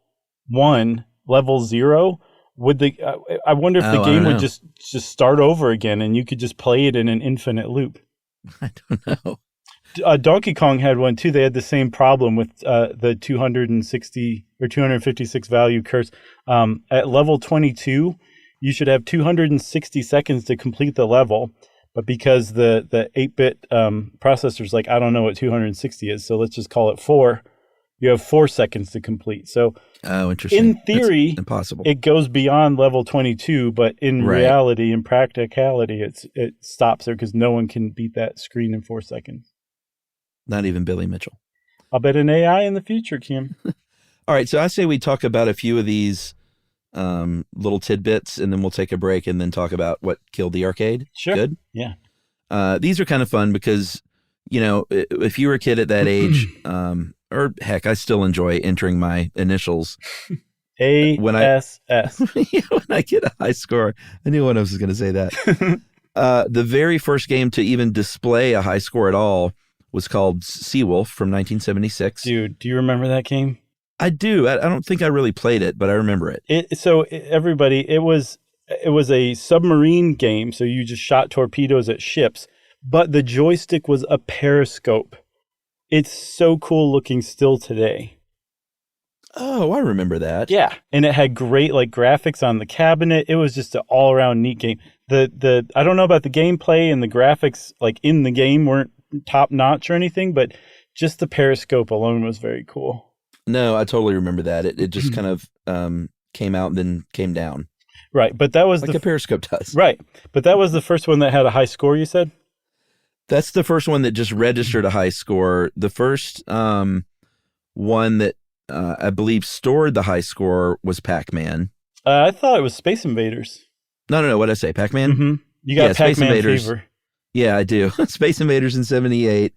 Speaker 3: 1, level 0, would the I wonder if the game would just start over again and you could just play it in an infinite loop.
Speaker 2: I don't know.
Speaker 3: Donkey Kong had one too. They had the same problem with the 260 or 256 value curse. At level 22, you should have 260 seconds to complete the level. But because the 8-bit processor's like, I don't know what 260 is, so let's just call it 4. You have 4 seconds to complete. So
Speaker 2: interesting.
Speaker 3: In theory,
Speaker 2: that's impossible.
Speaker 3: It goes beyond level 22, but in reality, in practicality, it stops there because no one can beat that screen in 4 seconds.
Speaker 2: Not even Billy Mitchell.
Speaker 3: I'll bet an AI in the future, Kim.
Speaker 2: All right, so I say we talk about a few of these little tidbits, and then we'll take a break and then talk about what killed the arcade.
Speaker 3: Sure.
Speaker 2: Good?
Speaker 3: Yeah.
Speaker 2: These are kind of fun because, you know, if you were a kid at that age, or heck, I still enjoy entering my initials.
Speaker 3: ASS.
Speaker 2: When I get a high score, I knew one of us was going to say that. The very first game to even display a high score at all was called Seawolf from 1976.
Speaker 3: Dude, do you remember that game?
Speaker 2: I do. I don't think I really played it, but I remember it.
Speaker 3: Everybody, it was a submarine game, so you just shot torpedoes at ships, but the joystick was a periscope. It's so cool looking still today.
Speaker 2: Oh, I remember that.
Speaker 3: Yeah, and it had great like graphics on the cabinet. It was just an all-around neat game. The I don't know about the gameplay and the graphics like in the game weren't top-notch or anything, but just the periscope alone was very cool.
Speaker 2: No, I totally remember that. It just kind of came out and then came down.
Speaker 3: Right, but that was
Speaker 2: like a periscope does.
Speaker 3: Right, but that was the first one that had a high score, you said?
Speaker 2: That's the first one that just registered a high score. The first one that I believe stored the high score was Pac-Man.
Speaker 3: I thought it was Space Invaders.
Speaker 2: No. What did I say? Pac-Man?
Speaker 3: Mm-hmm. You got Pac-Man fever.
Speaker 2: Yeah, I do. Space Invaders in 78.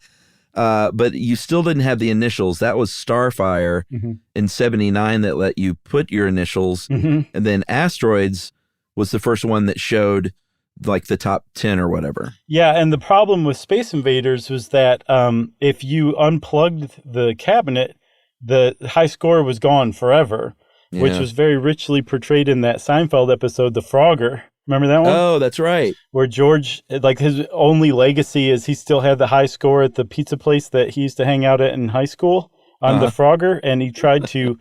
Speaker 2: But you still didn't have the initials. That was Starfire in 79 that let you put your initials. And then Asteroids was the first one that showed like the top 10 or whatever.
Speaker 3: Yeah, and the problem with Space Invaders was that if you unplugged the cabinet, the high score was gone forever, which was very richly portrayed in that Seinfeld episode, The Frogger. Remember that one?
Speaker 2: Oh, that's right.
Speaker 3: Where George, like his only legacy is he still had the high score at the pizza place that he used to hang out at in high school on The Frogger, and he tried to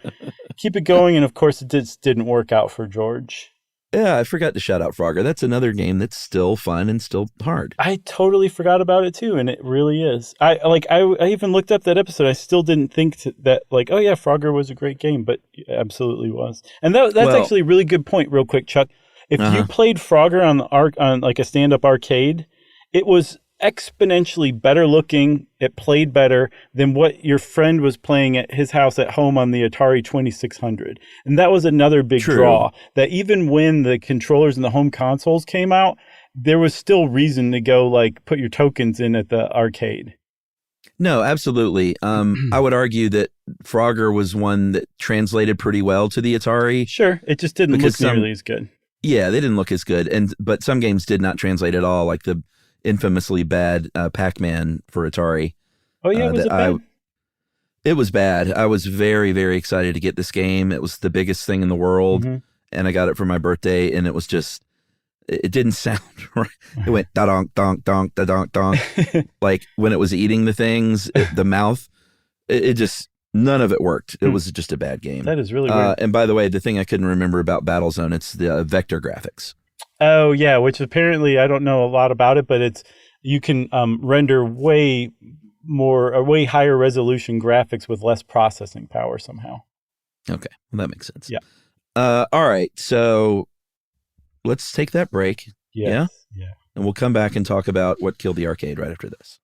Speaker 3: keep it going, and of course it just didn't work out for George.
Speaker 2: Yeah, I forgot to shout out Frogger. That's another game that's still fun and still hard.
Speaker 3: I totally forgot about it too, and it really is. I even looked up that episode. I still didn't think that like, oh yeah, Frogger was a great game, but it absolutely was. And that's actually a really good point. Real quick, Chuck, if you played Frogger on like a stand-up arcade, it was exponentially better looking. It played better than what your friend was playing at his house at home on the Atari 2600. And that was another big draw, that even when the controllers and the home consoles came out, there was still reason to go like put your tokens in at the arcade.
Speaker 2: No, absolutely. I would argue that Frogger was one that translated pretty well to the Atari.
Speaker 3: Sure, it just didn't look nearly as good.
Speaker 2: Yeah, they didn't look as good, but some games did not translate at all, like the infamously bad Pac-Man for Atari.
Speaker 3: Oh yeah, was it bad?
Speaker 2: It was bad. I was very, very excited to get this game. It was the biggest thing in the world, and I got it for my birthday, and it was just, it didn't sound right. It went da-donk, donk, donk, da-donk, donk. Like when it was eating the things, the mouth, it just, none of it worked. It was just a bad game.
Speaker 3: That is really weird.
Speaker 2: And by the way, the thing I couldn't remember about Battlezone, it's the vector graphics.
Speaker 3: Oh yeah, which apparently I don't know a lot about it, but you can render way higher resolution graphics with less processing power somehow.
Speaker 2: Okay, well, that makes sense.
Speaker 3: Yeah.
Speaker 2: All right, so let's take that break.
Speaker 3: Yes.
Speaker 2: Yeah. And we'll come back and talk about what killed the arcade right after this.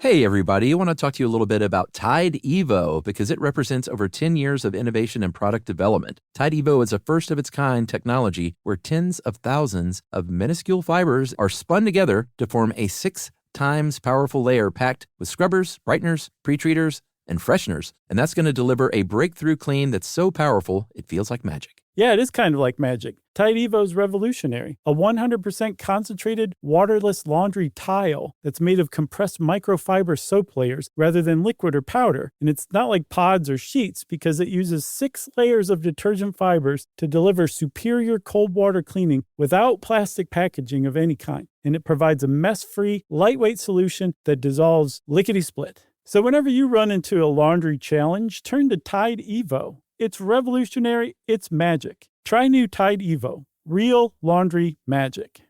Speaker 2: Hey, everybody. I want to talk to you a little bit about Tide Evo because it represents over 10 years of innovation and product development. Tide Evo is a first-of-its-kind technology where tens of thousands of minuscule fibers are spun together to form a 6 times powerful layer packed with scrubbers, brighteners, pre-treaters, and fresheners. And that's going to deliver a breakthrough clean that's so powerful, it feels like magic.
Speaker 3: Yeah, it is kind of like magic. Tide Evo is revolutionary. A 100% concentrated waterless laundry tile that's made of compressed microfiber soap layers rather than liquid or powder. And it's not like pods or sheets because it uses 6 layers of detergent fibers to deliver superior cold water cleaning without plastic packaging of any kind. And it provides a mess-free, lightweight solution that dissolves lickety-split. So whenever you run into a laundry challenge, turn to Tide Evo. It's revolutionary. It's magic. Try new Tide Evo. Real laundry magic.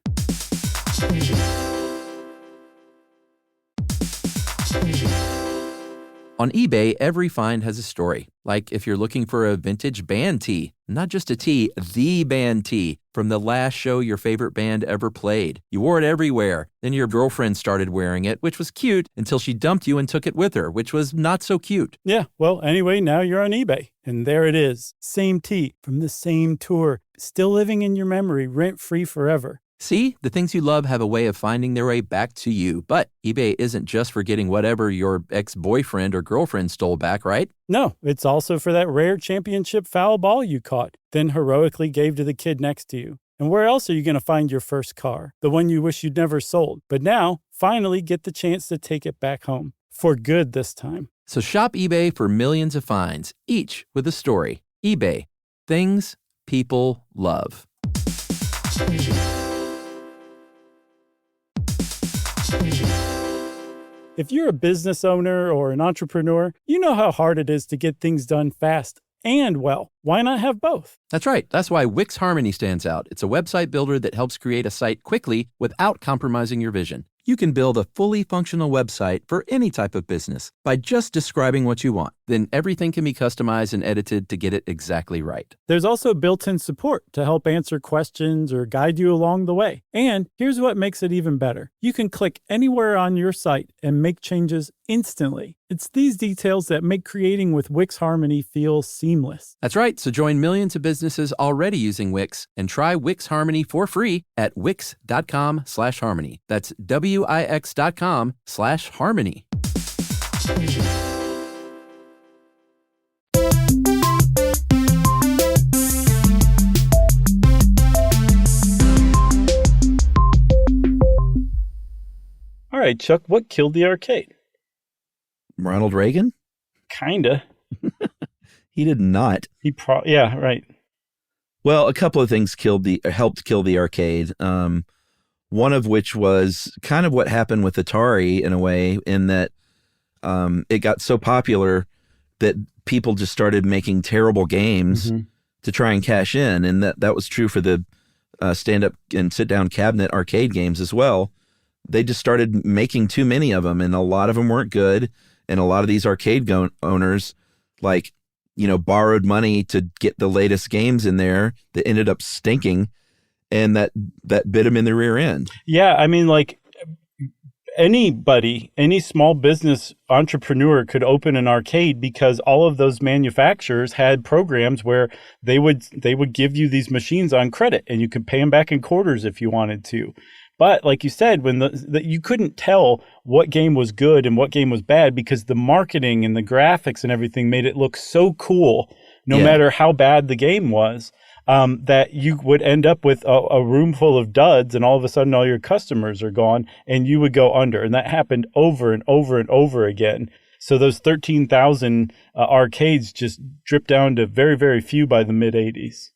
Speaker 2: On eBay, every find has a story. Like if you're looking for a vintage band tee, not just a tee, the band tee from the last show your favorite band ever played. You wore it everywhere. Then your girlfriend started wearing it, which was cute until she dumped you and took it with her, which was not so cute.
Speaker 3: Yeah, well, anyway, now you're on eBay. And there it is. Same tee from the same tour. Still living in your memory, rent-free forever.
Speaker 2: See, the things you love have a way of finding their way back to you. But eBay isn't just for getting whatever your ex-boyfriend or girlfriend stole back, right?
Speaker 3: No, it's also for that rare championship foul ball you caught, then heroically gave to the kid next to you. And where else are you going to find your first car? The one you wish you'd never sold. But now, finally get the chance to take it back home. For good this time.
Speaker 2: So shop eBay for millions of finds, each with a story. eBay. Things people love.
Speaker 3: If you're a business owner or an entrepreneur, you know how hard it is to get things done fast and well. Why not have both?
Speaker 2: That's right. That's why Wix Harmony stands out. It's a website builder that helps create a site quickly without compromising your vision. You can build a fully functional website for any type of business by just describing what you want. Then everything can be customized and edited to get it exactly right.
Speaker 3: There's also built-in support to help answer questions or guide you along the way. And here's what makes it even better. You can click anywhere on your site and make changes instantly. It's these details that make creating with Wix Harmony feel seamless.
Speaker 2: That's right. So join millions of businesses already using Wix and try Wix Harmony for free at wix.com/harmony. That's wix.com/harmony.
Speaker 3: All right, Chuck, what killed the arcade?
Speaker 2: Ronald Reagan?
Speaker 3: Kinda.
Speaker 2: He did not.
Speaker 3: Yeah, right.
Speaker 2: Well, a couple of things helped kill the arcade. One of which was kind of what happened with Atari in a way, in that it got so popular that people just started making terrible games to try and cash in, and that was true for the stand-up and sit-down cabinet arcade games as well. They just started making too many of them, and a lot of them weren't good. And a lot of these arcade owners, borrowed money to get the latest games in there that ended up stinking, and that bit them in the rear end.
Speaker 3: Yeah, I mean, anybody, any small business entrepreneur could open an arcade because all of those manufacturers had programs where they would give you these machines on credit and you could pay them back in quarters if you wanted to. But like you said, when you couldn't tell what game was good and what game was bad because the marketing and the graphics and everything made it look so cool, no matter how bad the game was, that you would end up with a room full of duds, and all of a sudden all your customers are gone, and you would go under. And that happened over and over and over again. So those 13,000 arcades just dripped down to very, very few by the mid 80s.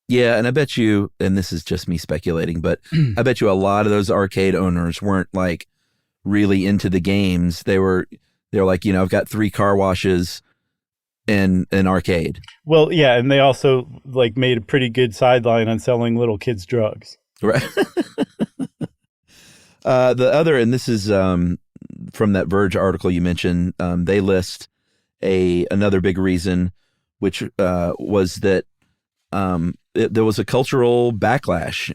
Speaker 2: Yeah, and I bet you, and this is just me speculating, but I bet you a lot of those arcade owners weren't like really into the games. They were like, I've got 3 car washes and an arcade.
Speaker 3: Well, yeah, and they also like made a pretty good sideline on selling little kids drugs.
Speaker 2: Right. The other, and this is from that Verge article you mentioned, they list another big reason, which was that there was a cultural backlash.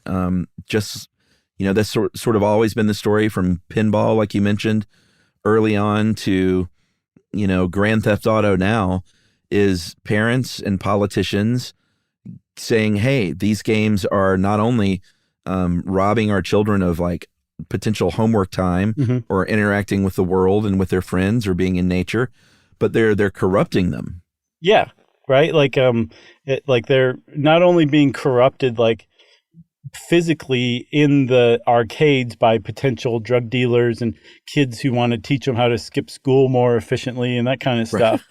Speaker 2: That's sort of always been the story from pinball, like you mentioned early on, to, Grand Theft Auto now, is parents and politicians saying, hey, these games are not only robbing our children of like potential homework time or interacting with the world and with their friends or being in nature, but they're corrupting them.
Speaker 3: Yeah. Right. Like, they're not only being corrupted, like physically in the arcades by potential drug dealers and kids who want to teach them how to skip school more efficiently and that kind of stuff.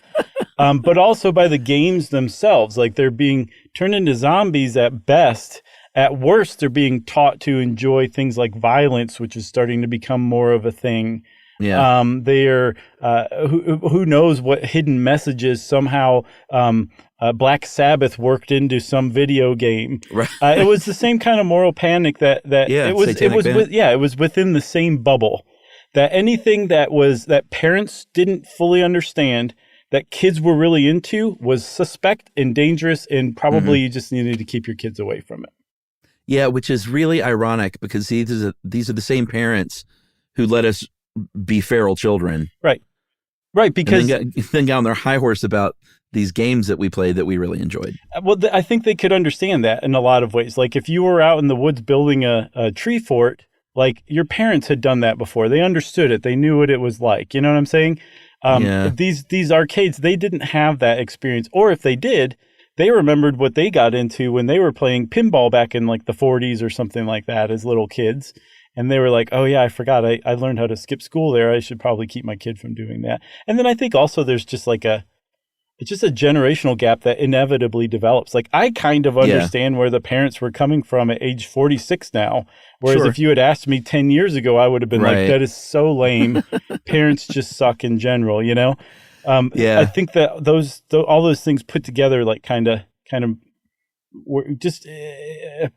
Speaker 3: Right. But also by the games themselves, like they're being turned into zombies at best. At worst, they're being taught to enjoy things like violence, which is starting to become more of a thing. Yeah. They are, who knows what hidden messages somehow, Black Sabbath worked into some video game. Right. It was the same kind of moral panic that it was within the same bubble, that anything that parents didn't fully understand that kids were really into was suspect and dangerous, and probably you just needed to keep your kids away from it.
Speaker 2: Yeah. Which is really ironic because these are the same parents who let us be feral children. Right. Because then got on their high horse about these games that we played that we really enjoyed.
Speaker 3: Well, I think they could understand that in a lot of ways. Like if you were out in the woods building a tree fort, like your parents had done that before. They understood it. They knew what it was like. You know what I'm saying? These arcades, they didn't have that experience. Or if they did, they remembered what they got into when they were playing pinball back in like the 40s or something like that as little kids. And they were like, oh, yeah, I forgot. I learned how to skip school there. I should probably keep my kid from doing that. And then I think also there's just like it's just a generational gap that inevitably develops. Like I kind of understand where the parents were coming from at age 46 now. Whereas if you had asked me 10 years ago, I would have been like, that is so lame. Parents just suck in general, I think that all those things put together, like kind of were just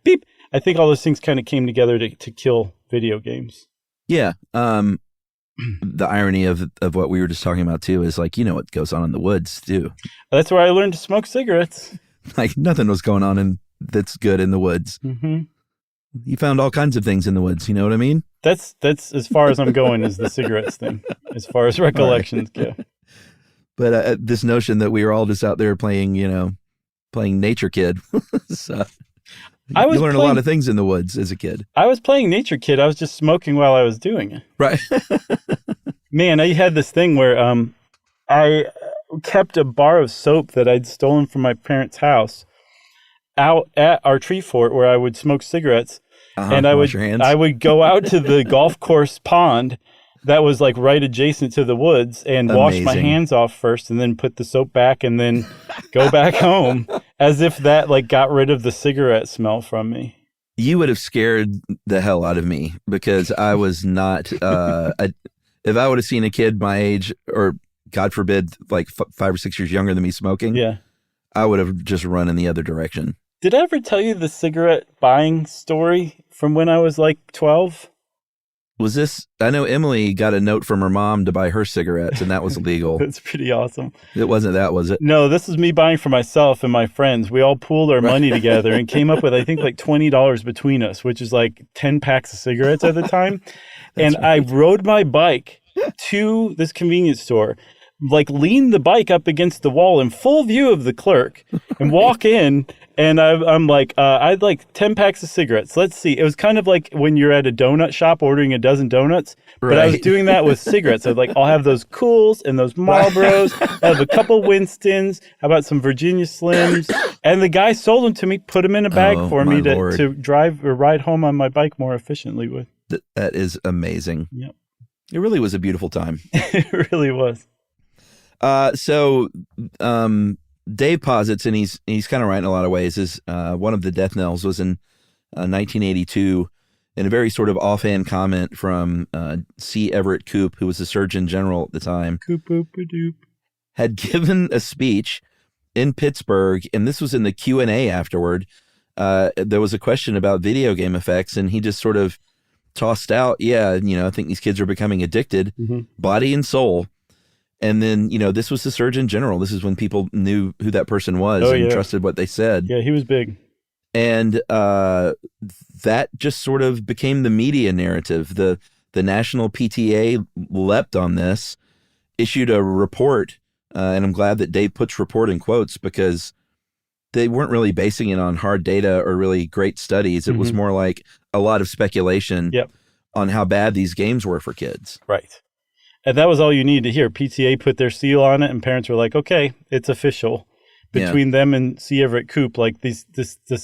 Speaker 3: beep. I think all those things kind of came together to kill video games.
Speaker 2: Yeah. The irony of what we were just talking about too is like, what goes on in the woods too.
Speaker 3: That's where I learned to smoke cigarettes.
Speaker 2: Like nothing was going on that's good in the woods. Mm-hmm. You found all kinds of things in the woods. You know what I mean? That's
Speaker 3: as far as I'm going is the cigarettes thing, as far as recollections go.
Speaker 2: But this notion that we were all just out there playing Nature Kid. So, you learn a lot of things in the woods as a kid.
Speaker 3: I was playing Nature Kid. I was just smoking while I was doing it.
Speaker 2: Right.
Speaker 3: Man, I had this thing where I kept a bar of soap that I'd stolen from my parents' house out at our tree fort where I would smoke cigarettes. And I would go out to the golf course pond that was like right adjacent to the woods and wash my hands off first and then put the soap back and then go back home as if that like got rid of the cigarette smell from me.
Speaker 2: You would have scared the hell out of me because I was not, if I would have seen a kid my age or God forbid, like 5 or 6 years younger than me smoking, I would have just run in the other direction.
Speaker 3: Did I ever tell you the cigarette buying story from when I was like 12?
Speaker 2: Was this? I know Emily got a note from her mom to buy her cigarettes, and that was illegal.
Speaker 3: That's pretty awesome.
Speaker 2: It wasn't that, was it?
Speaker 3: No, this is me buying for myself and my friends. We all pooled our money together and came up with, I think, like $20 between us, which is like 10 packs of cigarettes at the time. And right. I rode my bike to this convenience store, like lean the bike up against the wall in full view of the clerk and walk in. And I'm like, I'd like 10 packs of cigarettes. Let's see. It was kind of like when you're at a donut shop ordering a dozen donuts, but I was doing that with cigarettes. I was like, I'll have those Cools and those Marlboros. I'll have a couple Winstons. How about some Virginia Slims? And the guy sold them to me, put them in a bag for me to drive or ride home on my bike more efficiently with.
Speaker 2: That is amazing.
Speaker 3: Yep.
Speaker 2: It really was a beautiful time.
Speaker 3: It really was.
Speaker 2: Dave posits, and he's kind of right in a lot of ways, is one of the death knells was in 1982, in a very sort of offhand comment from C. Everett Koop, who was the Surgeon General at the time, had given a speech in Pittsburgh, and this was in the Q&A afterward. There was a question about video game effects, and he just sort of tossed out, I think these kids are becoming addicted, body and soul. And then, this was the Surgeon General. This is when people knew who that person was and trusted what they said.
Speaker 3: Yeah, he was big.
Speaker 2: And that just sort of became the media narrative. The National PTA leapt on this, issued a report, and I'm glad that Dave puts report in quotes because they weren't really basing it on hard data or really great studies. It was more like a lot of speculation on how bad these games were for kids.
Speaker 3: Right. And that was all you needed to hear. PTA put their seal on it, and parents were like, okay, it's official. Between them and C. Everett Koop, like this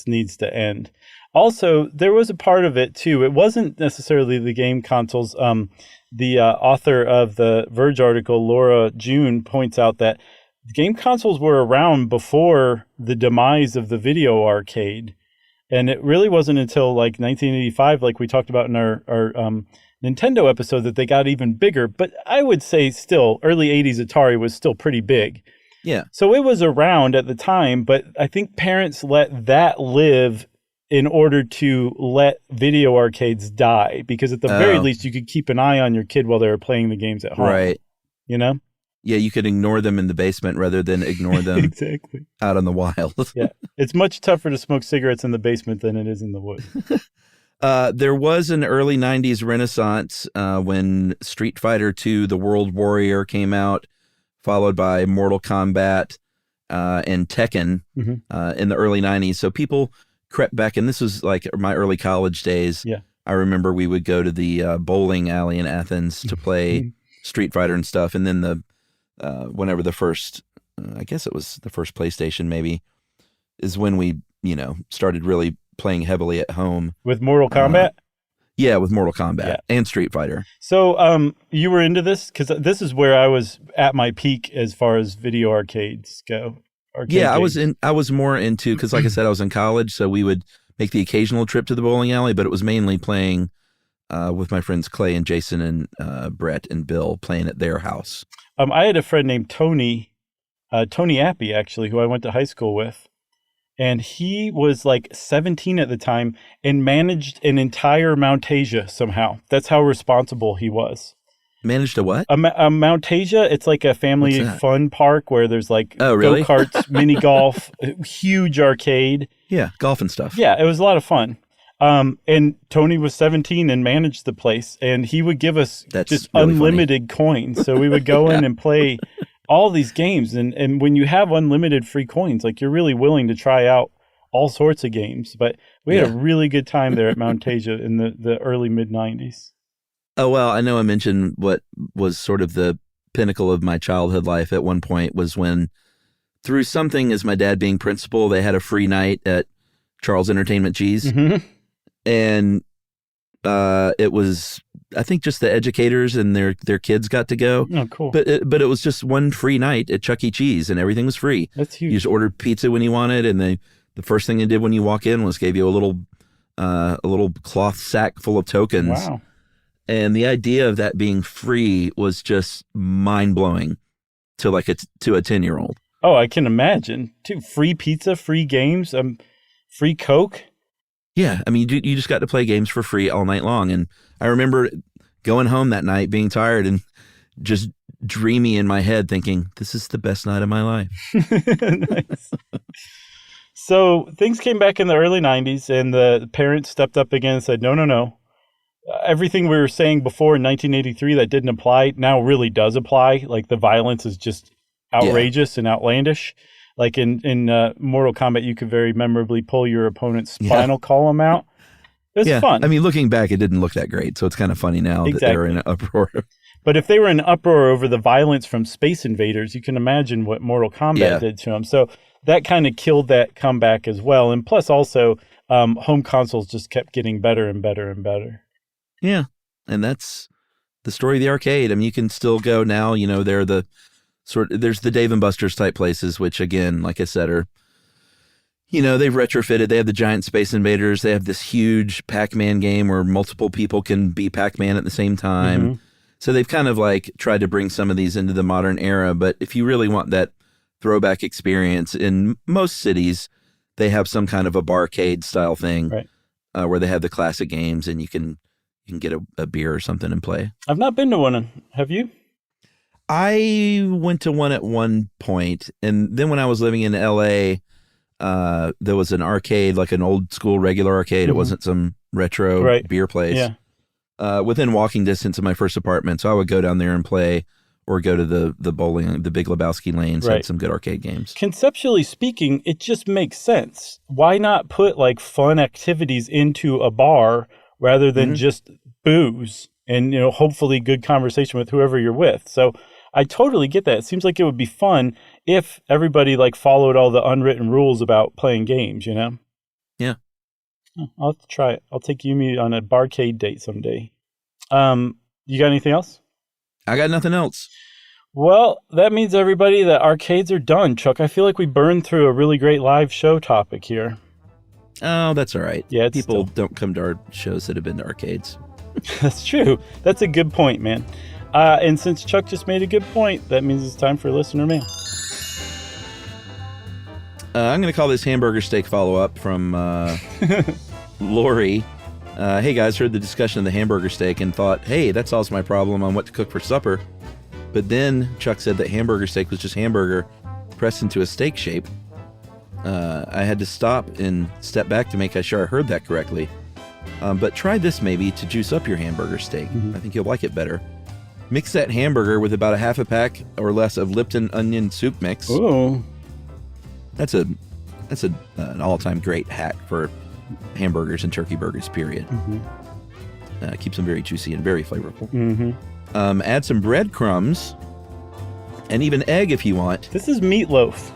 Speaker 3: needs to end. Also, there was a part of it, too. It wasn't necessarily the game consoles. The author of the Verge article, Laura June, points out that game consoles were around before the demise of the video arcade. And it really wasn't until like 1985, like we talked about in our Nintendo episode, that they got even bigger. But I would say still, early 80s Atari was still pretty big.
Speaker 2: Yeah.
Speaker 3: So it was around at the time, but I think parents let that live in order to let video arcades die, because at the very least you could keep an eye on your kid while they were playing the games at home.
Speaker 2: Right.
Speaker 3: Yeah,
Speaker 2: you could ignore them in the basement rather than ignore them
Speaker 3: exactly
Speaker 2: out on the wild.
Speaker 3: Yeah. It's much tougher to smoke cigarettes in the basement than it is in the woods.
Speaker 2: There was an early 90s renaissance when Street Fighter II, The World Warrior came out, followed by Mortal Kombat and Tekken in the early 90s. So people crept back, and this was like my early college days.
Speaker 3: Yeah.
Speaker 2: I remember we would go to the bowling alley in Athens to play Street Fighter and stuff. And then whenever the first, I guess it was the first PlayStation maybe, is when we, started really playing heavily at home.
Speaker 3: With Mortal Kombat?
Speaker 2: Yeah, with Mortal Kombat and Street Fighter.
Speaker 3: So you were into this? Because this is where I was at my peak as far as video arcades go.
Speaker 2: I was more into, because like I said, I was in college, so we would make the occasional trip to the bowling alley, but it was mainly playing with my friends Clay and Jason and Brett and Bill, playing at their house.
Speaker 3: I had a friend named Tony Appy, actually, who I went to high school with. And he was like 17 at the time and managed an entire Mount Asia somehow. That's how responsible he was.
Speaker 2: Managed a what?
Speaker 3: A Mount Asia. It's like a family fun park where there's like go-karts, mini golf, huge arcade.
Speaker 2: Yeah, golf and stuff.
Speaker 3: Yeah, it was a lot of fun. And Tony was 17 and managed the place, and he would give us just really unlimited coins. So we would go in and play all these games. And when you have unlimited free coins, like you're really willing to try out all sorts of games. But we had a really good time there at Mount Asia in the early mid-90s.
Speaker 2: Oh, well, I know I mentioned what was sort of the pinnacle of my childhood life at one point was when, through something as my dad being principal, they had a free night at Charles Entertainment Cheese. And it was, I think, just the educators and their kids got to go.
Speaker 3: Oh, cool.
Speaker 2: But it was just one free night at Chuck E. Cheese, and everything was free.
Speaker 3: That's huge.
Speaker 2: You just ordered pizza when you wanted, and the first thing they did when you walk in was gave you a little cloth sack full of tokens.
Speaker 3: Wow.
Speaker 2: And the idea of that being free was just mind-blowing to a 10-year-old.
Speaker 3: Oh, I can imagine. Too. Free pizza, free games, free Coke.
Speaker 2: Yeah, I mean, you just got to play games for free all night long. And I remember going home that night, being tired and just dreamy in my head, thinking, this is the best night of my life.
Speaker 3: Nice. So things came back in the early 90s, and the parents stepped up again and said, no. Everything we were saying before in 1983 that didn't apply now really does apply. Like the violence is just outrageous and outlandish. Like in Mortal Kombat, you could very memorably pull your opponent's spinal column out. It was fun.
Speaker 2: I mean, looking back, it didn't look that great. So it's kind of funny now that they're in an uproar.
Speaker 3: But if they were in uproar over the violence from Space Invaders, you can imagine what Mortal Kombat did to them. So that kind of killed that comeback as well. And plus also, home consoles just kept getting better and better and better.
Speaker 2: Yeah. And that's the story of the arcade. I mean, you can still go now, there's the Dave & Buster's type places, which again, like I said, are, they've retrofitted. They have the giant Space Invaders. They have this huge Pac-Man game where multiple people can be Pac-Man at the same time. Mm-hmm. So they've kind of like tried to bring some of these into the modern era. But if you really want that throwback experience, in most cities, they have some kind of a barcade style thing,
Speaker 3: right,
Speaker 2: where they have the classic games and you can get a beer or something and play.
Speaker 3: I've not been to one. Have you?
Speaker 2: I went to one at one point, and then when I was living in LA, there was an arcade, like an old school regular arcade. Mm-hmm. It wasn't some retro beer place.
Speaker 3: Yeah.
Speaker 2: Within walking distance of my first apartment, so I would go down there and play, or go to the bowling, the Big Lebowski lanes, had some good arcade games.
Speaker 3: Conceptually speaking, it just makes sense. Why not put like fun activities into a bar rather than just booze and, hopefully good conversation with whoever you're with? So I totally get that. It seems like it would be fun if everybody like followed all the unwritten rules about playing games,
Speaker 2: Yeah.
Speaker 3: I'll have to try it. I'll take Yumi on a barcade date someday. You got anything else?
Speaker 2: I got nothing else.
Speaker 3: Well, that means, everybody, that arcades are done, Chuck. I feel like we burned through a really great live show topic here.
Speaker 2: Oh, that's all right.
Speaker 3: Yeah,
Speaker 2: people don't come to our shows that have been to arcades.
Speaker 3: That's true. That's a good point, man. And since Chuck just made a good point, that means it's time for listener mail.
Speaker 2: I'm going to call this hamburger steak follow-up from Lori. Hey, guys, heard the discussion of the hamburger steak and thought, hey, that solves my problem on what to cook for supper. But then Chuck said that hamburger steak was just hamburger pressed into a steak shape. I had to stop and step back to make sure I heard that correctly. But try this maybe to juice up your hamburger steak. I think you'll like it better. Mix that hamburger with about a half a pack or less of Lipton onion soup mix.
Speaker 3: Ooh.
Speaker 2: That's an all-time great hack for hamburgers and turkey burgers, period. Keeps them very juicy and very flavorful. Add some breadcrumbs and even egg if you want.
Speaker 3: This is meatloaf.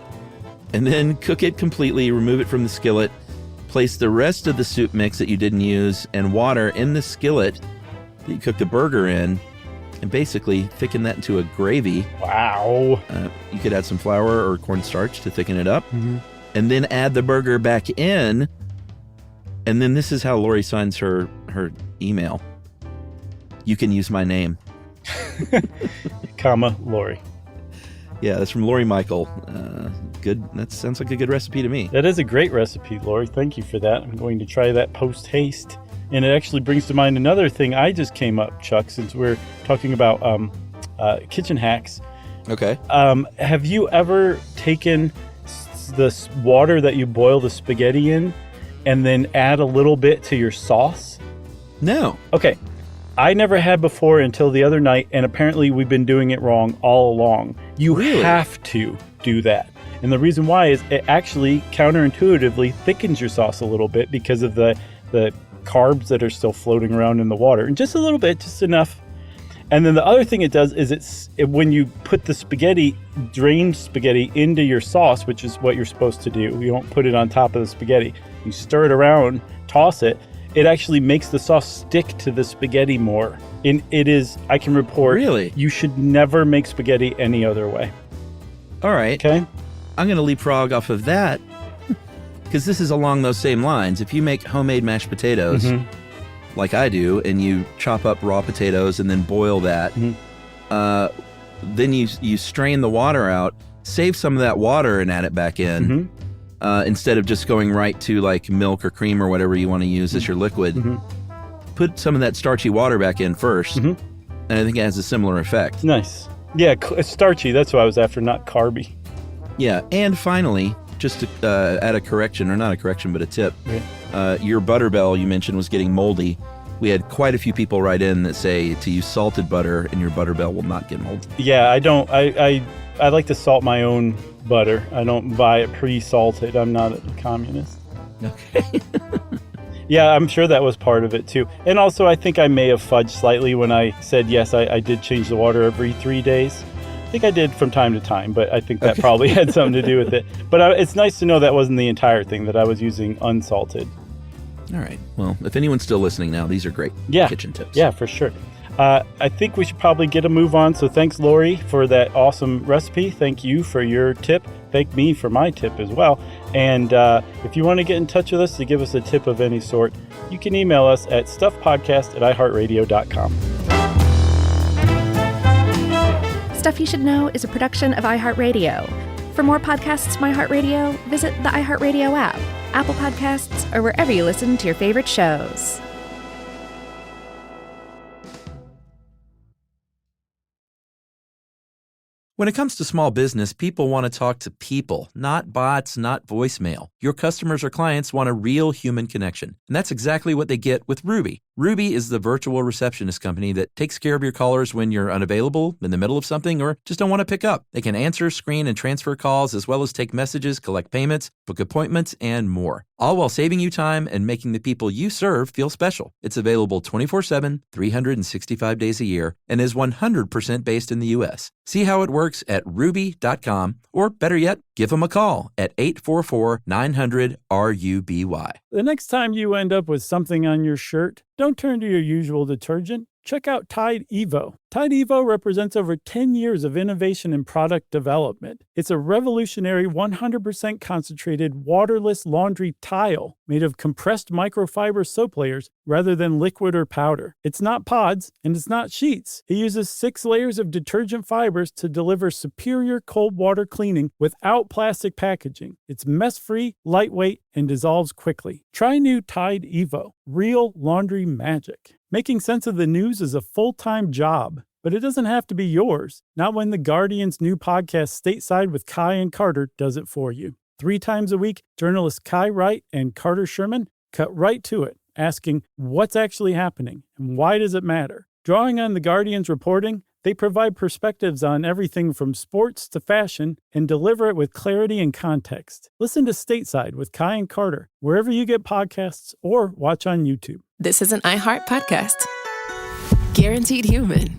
Speaker 2: And then cook it completely, remove it from the skillet. Place the rest of the soup mix that you didn't use and water in the skillet that you cooked the burger in, and basically thicken that into a gravy.
Speaker 3: Wow.
Speaker 2: You could add some flour or cornstarch to thicken it up, and then add the burger back in. And then this is how Lori signs her email. You can use my name.
Speaker 3: Comma, Lori.
Speaker 2: Yeah, that's from Lori Michael. Good. That sounds like a good recipe to me.
Speaker 3: That is a great recipe, Lori. Thank you for that. I'm going to try that post-haste. And it actually brings to mind another thing I just came up, Chuck, since we're talking about kitchen hacks.
Speaker 2: Okay.
Speaker 3: Have you ever taken the water that you boil the spaghetti in and then add a little bit to your sauce?
Speaker 2: No.
Speaker 3: Okay. I never had before until the other night, and apparently we've been doing it wrong all along. You have to do that. And the reason why is it actually counterintuitively thickens your sauce a little bit because of the carbs that are still floating around in the water. And just a little bit, just enough. And then the other thing it does is when you put the spaghetti, drained spaghetti, into your sauce, which is what you're supposed to do. You don't put it on top of the spaghetti. You stir it around, toss it. It actually makes the sauce stick to the spaghetti more. And it is, I can report,
Speaker 2: really,
Speaker 3: you should never make spaghetti any other way.
Speaker 2: All right.
Speaker 3: Okay.
Speaker 2: I'm going to leapfrog off of that because this is along those same lines. If you make homemade mashed potatoes, like I do, and you chop up raw potatoes and then boil that, then you strain the water out, save some of that water and add it back in. Instead of just going right to like milk or cream or whatever you want to use as your liquid. put some of that starchy water back in first, and I think it has a similar effect.
Speaker 3: Nice. Yeah, starchy. That's what I was after, not carby.
Speaker 2: Yeah, and finally, just to add a correction, or not a correction, but a tip. Your Butterbell you mentioned was getting moldy. We had quite a few people write in that say to use salted butter and your Butterbell will not get moldy.
Speaker 3: Yeah, I don't. I like to salt my own butter. I don't buy it pre-salted. I'm not a communist.
Speaker 2: Okay.
Speaker 3: Yeah, I'm sure that was part of it too. And also, I think I may have fudged slightly when I said, yes, I did change the water every 3 days. I think I did from time to time, but I think that probably had something to do with it. But it's nice to know that wasn't the entire thing, that I was using unsalted.
Speaker 2: All right. Well, if anyone's still listening now, these are great kitchen tips.
Speaker 3: Yeah, for sure. I think we should probably get a move on. So thanks, Lori, for that awesome recipe. Thank you for your tip. Thank me for my tip as well. And if you want to get in touch with us to give us a tip of any sort, you can email us at stuffpodcast@iheartradio.com.
Speaker 4: Stuff You Should Know is a production of iHeartRadio. For more podcasts from iHeartRadio, visit the iHeartRadio app, Apple Podcasts, or wherever you listen to your favorite shows.
Speaker 2: When it comes to small business, people want to talk to people, not bots, not voicemail. Your customers or clients want a real human connection, and that's exactly what they get with Ruby. Ruby is the virtual receptionist company that takes care of your callers when you're unavailable, in the middle of something, or just don't want to pick up. They can answer, screen, and transfer calls, as well as take messages, collect payments, book appointments, and more. All while saving you time and making the people you serve feel special. It's available 24/7, 365 days a year, and is 100% based in the U.S. See how it works at ruby.com, or better yet, give them a call at 844-900-RUBY.
Speaker 3: The next time you end up with something on your shirt, don't turn to your usual detergent. Check out Tide Evo. Tide Evo represents over 10 years of innovation in product development. It's a revolutionary 100% concentrated waterless laundry tile made of compressed microfiber soap layers rather than liquid or powder. It's not pods and it's not sheets. It uses 6 layers of detergent fibers to deliver superior cold water cleaning without plastic packaging. It's mess-free, lightweight, and dissolves quickly. Try new Tide Evo. Real laundry magic. Making sense of the news is a full-time job, but it doesn't have to be yours. Not when The Guardian's new podcast, Stateside with Kai and Carter, does it for you. 3 times a week, journalists Kai Wright and Carter Sherman cut right to it, asking what's actually happening and why does it matter. Drawing on The Guardian's reporting, they provide perspectives on everything from sports to fashion and deliver it with clarity and context. Listen to Stateside with Kai and Carter, wherever you get podcasts or watch on YouTube.
Speaker 1: This is an iHeart podcast. Guaranteed human.